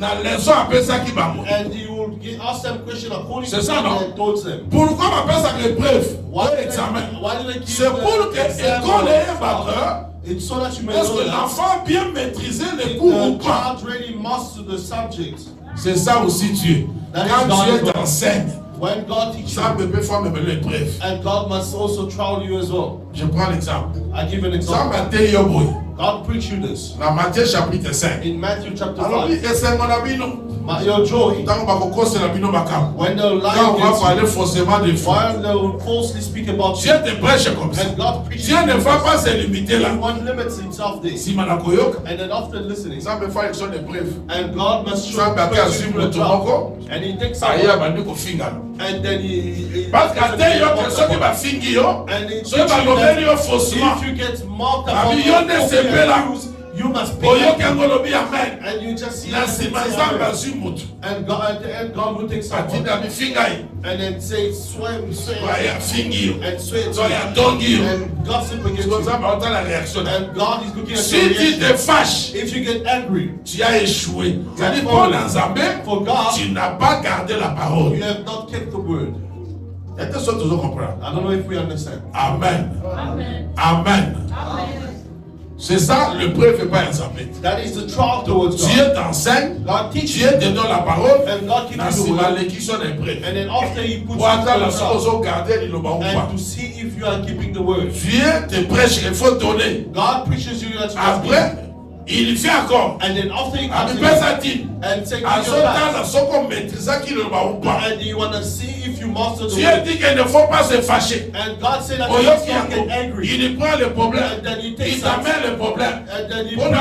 à la leçon après ça qui va mourir. and he will ask them questions according to C'est ça, what non? they told them. Pourquoi on appelle ça l'épreuve? Why did L'examen. they give C'est pour que exam l'école or ait un trial? batteur. It's so that you may Est-ce know que that l'enfant a bien maîtrisé les cours ou the pas? child really master the subject. C'est ça aussi Dieu. That is Quand God's Dieu word. t'enseigne, When God teaches ça you, peut faire même l'épreuve. and God must also trial you as well. Je prends l'exemple. I give an Ça example. Matthieu Yoboy. God preach you this Dans Matthieu chapitre 5. in Matthew chapter Alors, 5. et c'est mon ami, non? Your joy, Tant qu'on va c'est l'ami, non, macam. when the Quand lion on va gets you, parler forcément de foi. while they will falsely speak about you, Dieu te prêche comme ça. and God preaches Dieu ne va pas se limiter là. one limits himself there. Si manakoyoka, And then after listening, ça me fait une sorte d'épreuve. and God must show Ça me fait you suivre through a le trial. tomoko. And he takes Aïe, someone, abandi kofinga. and then he Parce qu'à tel yo, personne qui va finir yo. and he So il va nommer yo faussement. if you get marked Abi, about yo ne se peut là. you must be. And you just see and God will take someone and then say swim and sweat and gossip against you. And God is looking at your reaction. If you get angry, tu as échoué. C'est-à-dire, for God, tu n'as pas gardé la parole. you have not kept the word. Est-ce que tu comprends? I don't know if we understand. Amen. Amen. C'est ça, le preuve n'est pas ensemble. That is the trial towards God. Dieu t'enseigne, Dieu te donne la parole, and God gives you the word. And then after He puts you and to see if you are keeping the word. Dieu te prêche, il faut donner. God preaches you that. Après, il fait encore. And then after He comes and takes your and you want to see if you master the Dieu word. dit qu'il ne faut pas se fâcher. And God said that you don't get angry. Il prend le problème, And then He takes il t'amène le problème. And then He Pour so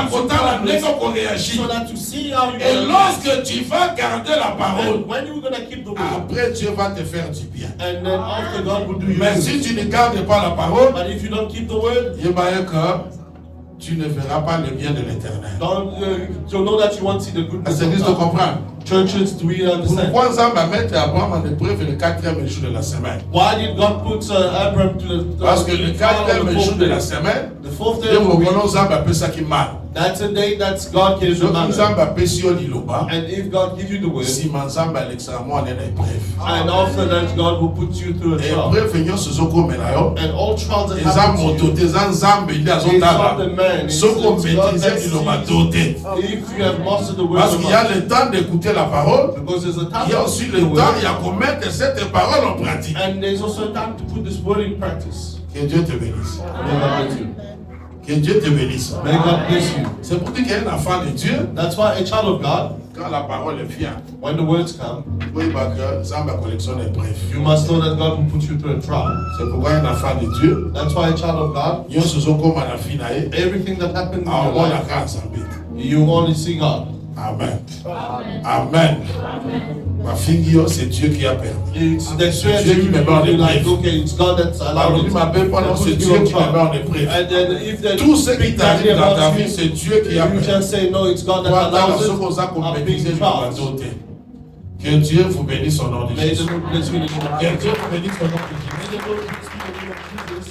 that to see how you et lorsque tu vas garder la parole, when you're going to keep the word, après Dieu va te faire du bien. and then after God will do you Mais good. si tu ne gardes pas la parole, But if you don't keep the word, tu ne verras pas le bien de l'Éternel. don't know that you won't see the goodness C'est of juste de God. comprendre. Churches, do we understand? Pourquoi Dieu va mettre Abraham en épreuve le 4e jour de la semaine? Why did God put Abraham to the Parce que le 4e jour de la semaine, the fourth day Dieu of the week, reconnaît ça appelle ça qui mal. that's a day that God gives you Donc manna. nous appelle si on liloba. And if God gives you the word, Si manzamba l'extrêmement en épreuve. and after that God will put you through a trial. Épreuve venir ce soko menayo. And all trials that Les happen âmes to you, dotés, les âmes bénies à son it's talent. not the man, it's Soko God maîtrisé that liloba sees. doté. If you have mastered the word Parce of qu'il y a God, le temps d'écouter la parole. because there's a time Il y a to aussi speak le the temps, word, il y a qu'on mette cette parole en pratique. and there's also a time to put this word in practice. Que Dieu te bénisse. May God bless you. Que Dieu te bénisse. May God bless you. C'est pour dire qu'il y a un enfant de Dieu. That's why a child of God, Quand la parole vient, when the words come, oui, parce que ça ma collection est bref. you must know that God will put you through a trial. C'est pourquoi un enfant de Dieu, That's why a child of God, Dieu se sont comme un enfant naïf. everything that happens in Ah, your on a life, qu'à ensemble. you only see God. Amen. Amen. Ma fille, c'est Dieu qui a permis. It's the strength Dieu qui me met en you like, épreuve. okay, it's God that's allowed Alors, it. il m'appelle pendant c'est Dieu qui me met en épreuve. And then if the Tout ce qui big daddy t'arrive dans ta about vie, you, c'est Dieu qui a you permis. just say no, it's God that Toi, dans la allows chose qu'on a it. comme I'm maîtrisé, being je vais trials. doter. Que Dieu vous bénisse au nom de May the Jésus. Lord bless you in the name of Que Jesus. Dieu vous bénisse au nom de Jésus. May the Lord bless you in the name of Jesus.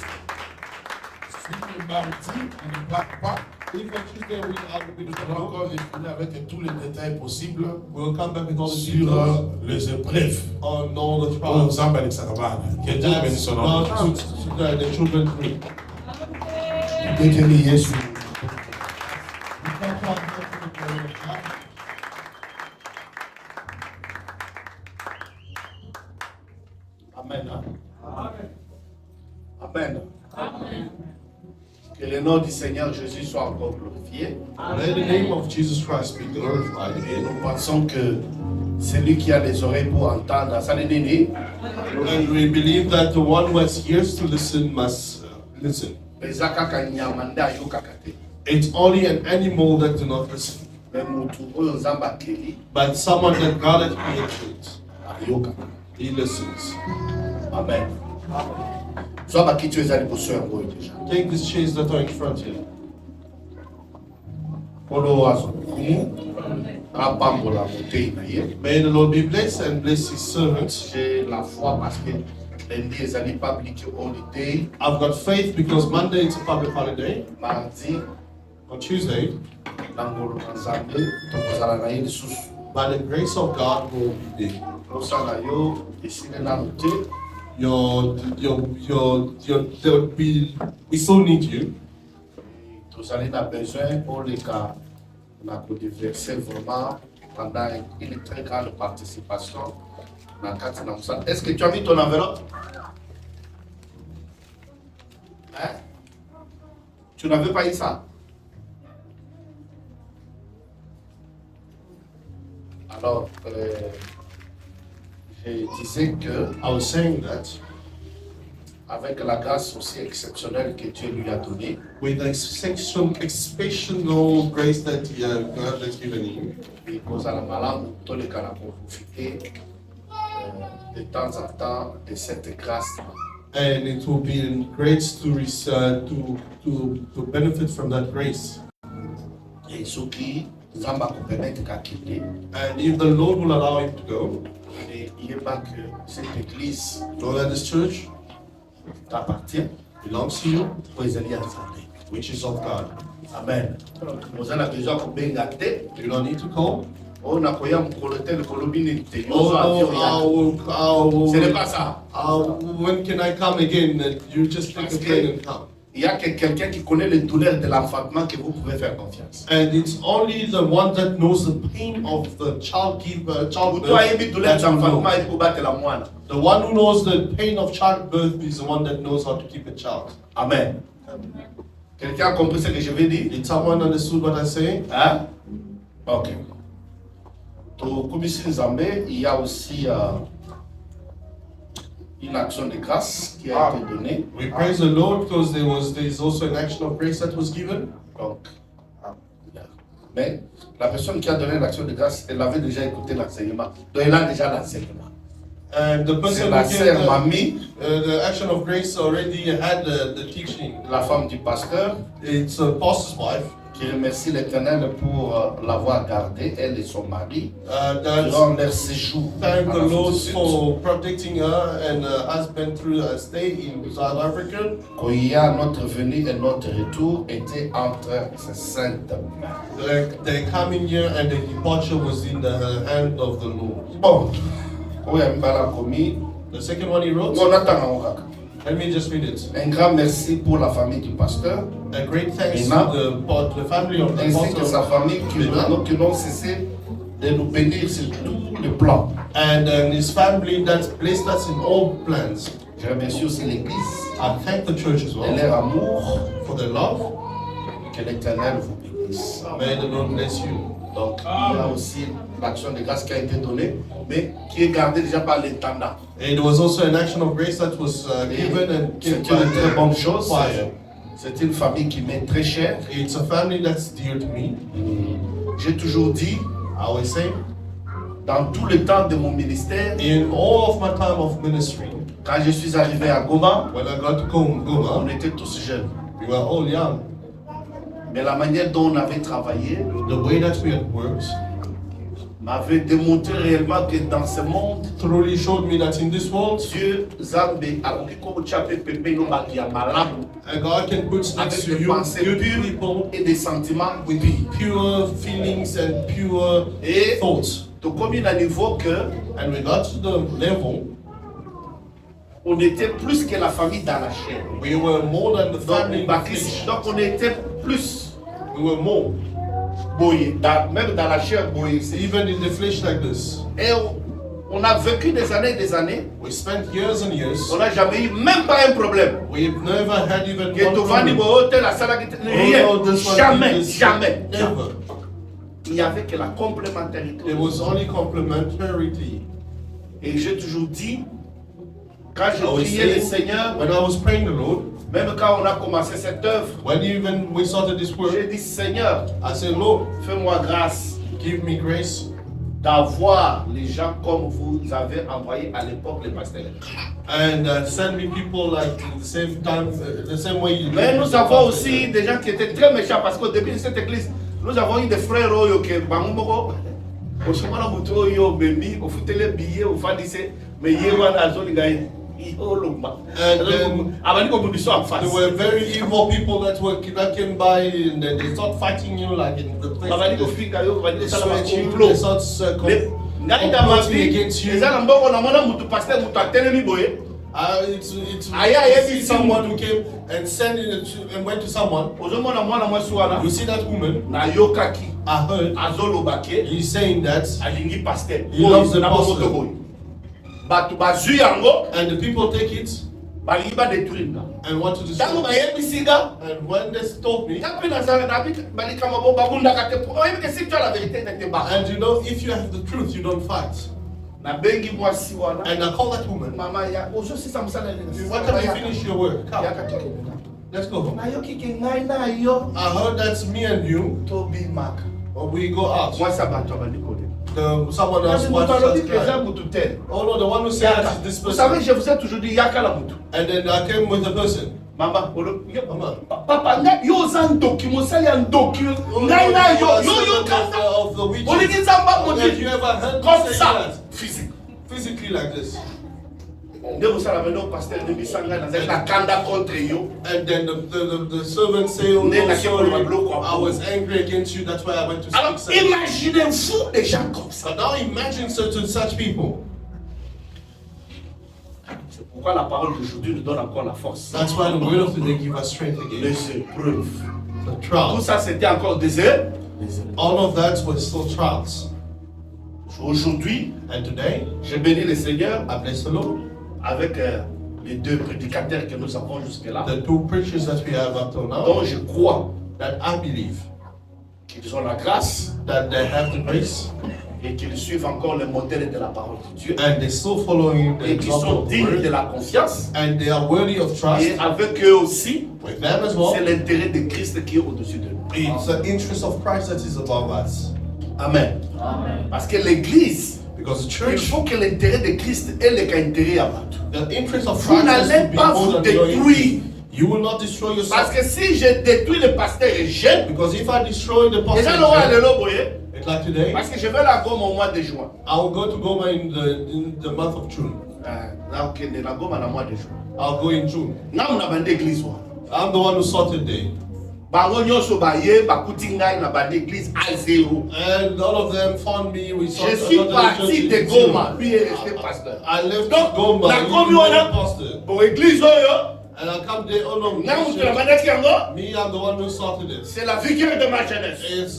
Si le mardi, on ne plaque pas. If on Tuesday we are going to On va encore revenir avec tous les détails possibles we'll come back with all the sur details les épreuves. on all the Pour trials. ensemble avec sa cabane. Que Dieu vous bénisse au nom de God Jésus. puts the children through. Déclarez Jésus. Amen. Amen. Que le nom du Seigneur Jésus soit encore glorifié. May the name of Jesus Christ be glorified. Et nous pensons que celui qui a les oreilles pour entendre, ça n'est né. And we believe that the one who has ears to listen must listen. It's only an animal that do not listen, but someone that God has created, he listens. Amen. Sois qui tu es allé pour ce héros déjà. Take these chairs that are in front here. Polo azo. Apambola bouteille na ye. May the Lord be blessed and bless his servants. J'ai la foi parce que lundi les allés public holiday. I've got faith because Monday it's a public holiday. Mardi, On Tuesday, nangolo nzambe, tokozala na ye lisusu. by the grace of God, will be big. Losala yo, esile na te. We still need you. Tozali na besoin pour les cas na déverser vraiment pendant une très grande participation dans kati na musala. Est-ce que tu as mis ton enveloppe? Hein? Tu n'avais pas eu ça? Alors, je disais que I was saying that avec la grâce aussi exceptionnelle que Dieu lui a donnée, with the exceptional grace that God has given you, et kozala malamu toleka na profiter de temps en temps de cette grâce. and it will be great to benefit from that grace. Et ceux qui Zamba peut permettre qu'à quitter. And if the Lord will allow him to go, Et il n'est pas que cette église know that this church t'appartient, belongs to you, pour les alliés ensemble. which is of God. Amen. Vous avez besoin de benga te. You don't need to call. On a koya mukolote le kolobini te. Oh, Ce n'est pas ça. when can I come again? And you just take a plane and come. Il y a que quelqu'un qui connaît les douleurs de l'enfantement que vous pouvez faire confiance. And it's only the one that knows the pain of the childbirth. Toi, il y a douleur that will know. d'enfantement, il faut battre la moine. The one who knows the pain of childbirth is the one that knows how to keep a child. Amen. Quelqu'un a compris ce que je veux dire? Did someone understood what I say? Hein? Ok. Au Kubisi Nzambe, il y a aussi une action de grâce qui a été donnée. We praise the Lord because there's also an action of grace that was given. Donc, mais la personne qui a donné l'action de grâce, elle avait déjà écouté l'enseignement. Donc, elle a déjà l'enseignement. And the C'est person la who sœur gave Mamie, the action of grace already had the teaching. la femme du pasteur, It's a pastor's wife. qui remercie l'Éternel pour l'avoir gardée, elle et son mari, That durant leur séjour. thank en the Afrique Lord du Sud. for protecting her and her husband through a stay in South Africa. Koya, notre venue et notre retour était entre ses saintes mains. Their coming here and the departure was in the hand of the Lord. Bon, Koya Mbala Komi, The second one he wrote, on attend en Orak. let me just read it. Un grand merci pour la famille du pasteur, A great thanks Amen. to the family of the ainsi que sa pastor famille qui n'ont cessé de nous bénir sur tous les plans. and his family that blessed us in all plans. Je remercie aussi l'Église I thank the church as de well leur amour. for their love. Que l'Éternel vous bénisse. May the Lord bless you. Donc, il y a aussi l'action de grâce qui a été donnée, mais qui est gardée déjà par l'intendant. And there was also an action of grace that was given and C'est kept une by très bonne the chose. choir. C'est une famille qui m'est très chère. It's a family that's dear to me. J'ai toujours dit, I always say, dans tout le temps de mon ministère, in all of my time of ministry, quand je suis arrivé à Goma, when I got to on Goma, était tous jeunes. we were all young. Mais la manière dont on avait travaillé The way that we had worked m'avait démontré réellement que dans ce monde, truly showed me that in this world, Dieu Zambé a comme tu appelles Pépé no Magia Malabu God can put next avec to des you pensées good pures people et des sentiments with pure feelings and pure Et thoughts. donc comme il a niveau que And we got to the level, on était plus que la famille dans la chair. we were more than the family in the flesh. Donc on était plus We were more, boyé, même dans la chair boyé. even in the flesh like this. Et on a vécu des années et des années. We spent years and years. On n'a jamais eu même pas un problème. We've never had even Que one Tovani problem. Bohote, la salle rien. Oh, no, this one Jamais, is- jamais. Never. Il n'y avait que la complémentarité. It was only complementarity. Et j'ai toujours dit, quand I je was priais le saying, Seigneur, when I was praying the Lord, même quand on a commencé cette œuvre, when even we started this work, j'ai dit Seigneur, I said, Lord, fais-moi grâce give me grace d'avoir les gens comme vous avez envoyé à l'époque les pasteurs. and send me people like in the same time, the same way you Mais did nous with the avons pastor. aussi des gens qui étaient très méchants parce qu'au début de cette église, nous avons eu des frères oyo que bangumoko osomala mutu oyo bemi ofutele billet ofandise mais yewa na zone ngai olumba abali ko budiso en face There were very evil people that came by and then they start fighting you like in the place. abali ko fika yo bali They sala sweat you, they complot start ngai dans ma complotting vie against you. eza na mbongo na mona mutu pasteur mutu atelemi boye It's Aya, yes, see it's someone who came and sent it to, and went to someone. ozomona mwana mwasi wana You see that woman? na yokaki I heard azoloba ke he's saying that, alingi pasteur He loves the na pastor. bomoto boye bato bazwi yango and the people take it balingi badetruire nga and want to ntango destroy. bayebisi nga And when they told me, nga mpe nazala nabi balikama bo babundaka te oyebi ke si tu as la vérité tete ba and you know, if you have the truth, you don't fight. nabengi mwasi wana And I call that woman. mama ya ozosisa mosala Why can't you finish your work? Come, yaka tokende let's go home. nayoki ke ngai na yo I heard that's me and you, tobimaka or we go out. mwasi abato abandi kode Someone else moto watches alobi us ke eza cry. mutu te Oh no, the one who said that is this vous savez person. je vous ai toujours dit yaka la mutu And then I came with the person. Maman, papa, yo zan document, ça y a un document. Naina yo Have you ever heard comme me say ça, that? physique. Physically like this. Nde vous savez maintenant pasteur de bisanga dans la kanda contre yo. And then the servant say, oh no, sorry, I was angry against you, that's why I went to Alors speak Spanish. imaginez-vous des gens comme ça. But now imagine such people. C'est pourquoi la parole d'aujourd'hui nous donne encore la force. That's why the word of today gives us strength again. Les épreuves. The Tout trials. ça c'était encore des épreuves. All of that was still trials. Aujourd'hui, And today, je bénis le Seigneur I bless the Lord. avec les deux prédicateurs que nous avons jusque-là, The two preachers that we have up till now, dont je crois that I believe qu'ils ont la grâce that they have the grace et qu'ils suivent encore le modèle de la parole de Dieu and they're still following the et qu'ils example sont of the dignes de word la confiance. and they are worthy of trust. Et avec eux aussi, With them as well, c'est l'intérêt de Christ qui est au-dessus de nous. it's the interest of Christ that is above us. Amen. Parce que l'Église, Because the il church, faut que l'intérêt de Christ ait l'intérêt à battre. the interest of Vous Christ has n'allez to be pas more vous than your détruire. interest. You will not destroy Parce yourself. que si je détruis le pasteur et jeune, Because if I destroy the déjà le roi pastor, le boye, it's like today, parce que je vais la gomme au mois de juin. I will go to Goma in the month of June. Là, ok, la gomme au mois de juin. I'll go in June. Là, on a bandé l'église. I'm the one who sorted there. Bango nyonso baye bakuti ngai na bande église à zéro. And all of them found me. We saw Je suis parti de Goma, lui est resté pasteur. I left Donc, Goma. la he communion, became pastor. Pour église oyo, And I come there, oh no, na mutu na bandaki yango, me, I'm the one who started it. c'est la vigueur de ma jeunesse. It's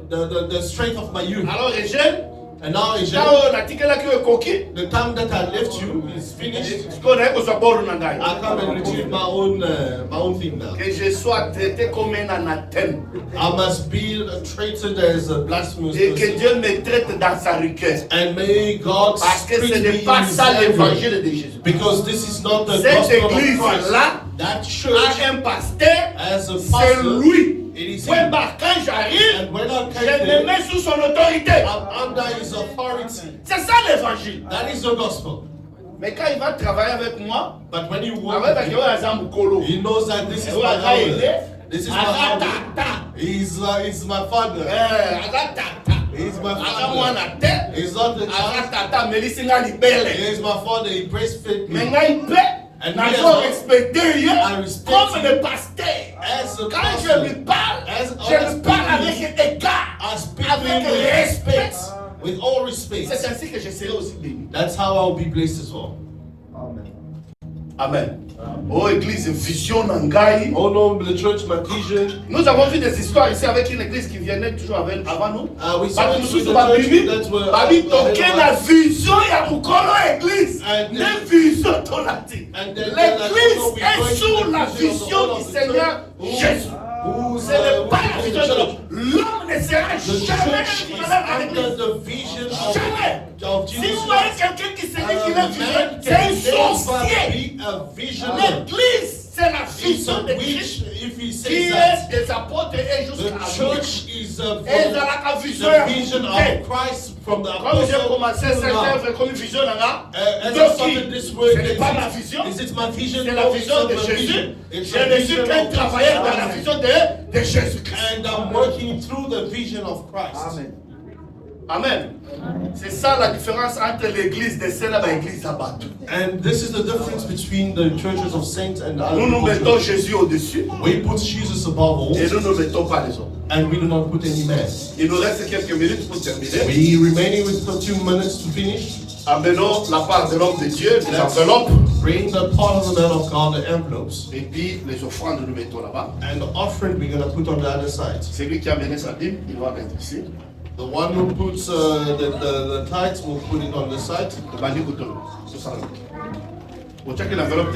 the strength of my youth. Alors Eugène, And now, Eugene, quand on a tikelaki ekoki, the time that I left you is finished. qu'on a kozwa boru na ngai. I come and retrieve my own thing now. Que je sois traité comme un anathème I must be treated as a blasphemous et que person. Dieu me traite dans sa riquesse. And may God Parce que ce treat me n'est pas in his ça anger. l'évangile de Jésus. Because this is not the Cette gospel of église Christ. là That a church un pasteur, as a c'est pastor, lui. it is Ouais, him. bah, quand j'arrive, And when I je came me there, mets sous son autorité. I'm under his authority. C'est ça l'évangile. That is the gospel. Mais quand il va travailler avec moi, But when you walk avec with il him, va dans Mukolo. he knows that this is Il my va hour. aider. This is my hour. He's my father. He's my father. He's not the child. He's my father. He breastfed me. Mais ngai pe, And n'a me as pas well. respecté rien I respect comme you. le pasteur. As a Quand je pastor, lui parle, As je lui parle avec égard, I speak to him avec with respect. respect. With all respect. C'est ainsi que je serai aussi béni. That's how I'll be blessed as well. Amen. Oh église, vision nangai. Oh no, the church, my vision. Nous avons vu des histoires ici avec une église qui venait toujours avant nous. We saw Bato this with mosusu the babibi, church that were babi toke na vision ya mukolo église. And Ne vision tolati. And then L'église est sous la vision du Seigneur Jésus. Ce n'est pas la vision de l'homme. L'homme ne sera The jamais church is équivalent à under l'église. the vision Jamais. of Si Jesus vous voyez Christ. quelqu'un qui se dit A qu'il est vision, man c'est un can never sorcier. be a visionary. L'église, c'est la It's vision a de witch Christ if he qui says est that. des apôtres et The jusqu'à nous. church is Et dans la vision, the vision of Christ from the comme j'ai apostle commencé to cette now. œuvre comme une vision là, As I donc started this ce word, n'est pas ma vision, is it my vision? c'est la No, vision it's de not my Jésus. vision. It's Je the ne suis vision qu'un of travailleur dans la Jesus. vision de Jésus-Christ. And I'm working through the vision of Christ. Amen. C'est ça la différence entre l'église de celle et l'église à Batou. And this is the difference between the churches of saints and the Nous nous other mettons churches. Jésus au-dessus We put Jesus above all, et nous ne mettons pas les autres. and we do not put any man. Il nous reste quelques minutes pour terminer. We remaining with 2 minutes to finish. Amenons la part de l'homme de Dieu, les Let's enveloppes, bring the part of the man of God, the envelopes, et puis les offrandes nous mettons là-bas. and the offering we're going to put on the other side. Celui qui a amené sa Bible, il va mettre ici. The one who puts the tithes will put it on the side. Le bandi Koutolo. C'est ça. Vous checkez l'enveloppe.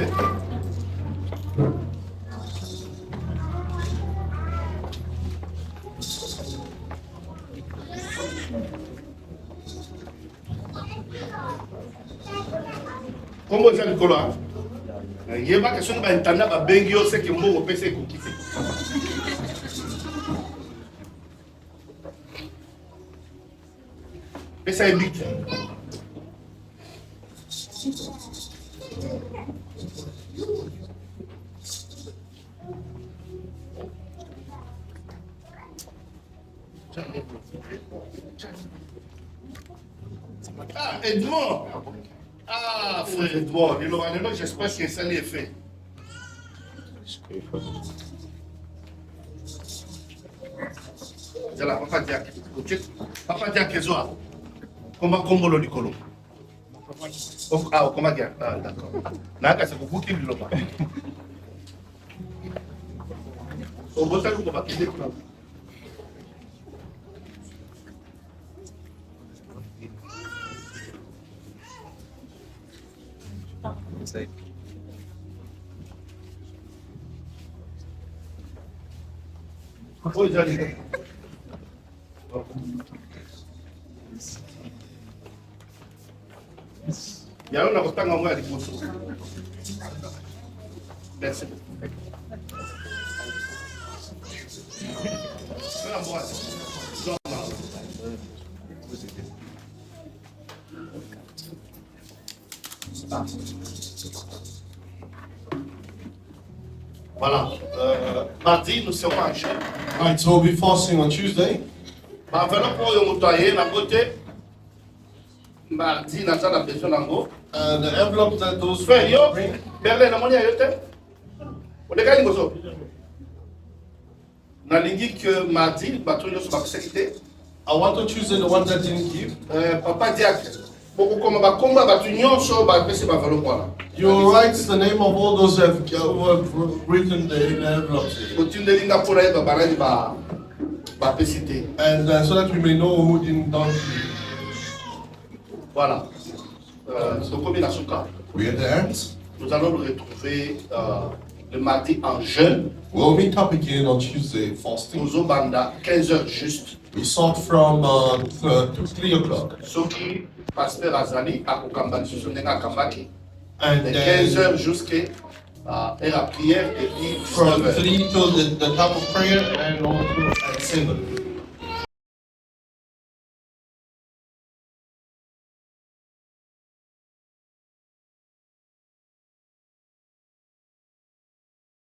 Comment ça, Nicolas? Il y a pas question de l'intendant, il y a ce qui est bon au PC. Et ça est vite. Edmond. Ah, frère Edmond, j'espère que ça l'est fait. Jala, papa Diak. Papa Diak, Ezoa. Comment Kombolo Nicolo? Ah, comment Diak? Ah, d'accord. Naka, c'est beaucoup qui le pas. Au beau salon, on va quitter le plan. Oi, Jali. Il y a un autre temps à des photos. Merci. Voilà. Mardi, nous serons en jeûne. Right, so we'll be fasting on Tuesday. Voilà pour le motoyer, la côté. Mardi, nous avons besoin d'ango. And the envelope that those Frère, yo, bring, Berlin, na moni ayote. On est gagné gozo. Na lingi que mardi, bateau yo sur sécurité. I want on Tuesday the one that didn't give. Papa Diak. Beaucoup comme ba combat bateau nyonso ba pese ba valo kwa. You will write the name of all those who have written the envelopes. Continue linga pour être barani ba pesité. And so that we may know who didn't donkey. Voilà. Donc comme la souka. We are the ants. Nous allons nous retrouver le mardi en jeûne. We'll meet up again on Tuesday fasting. Nous banda 15h juste. We start from 3 o'clock. Soki pasteur Azali a kokamba sur nenga kambaki. And De then 15h jusqu'à la prière et puis from 3 19h. till the time of prayer and also at 7.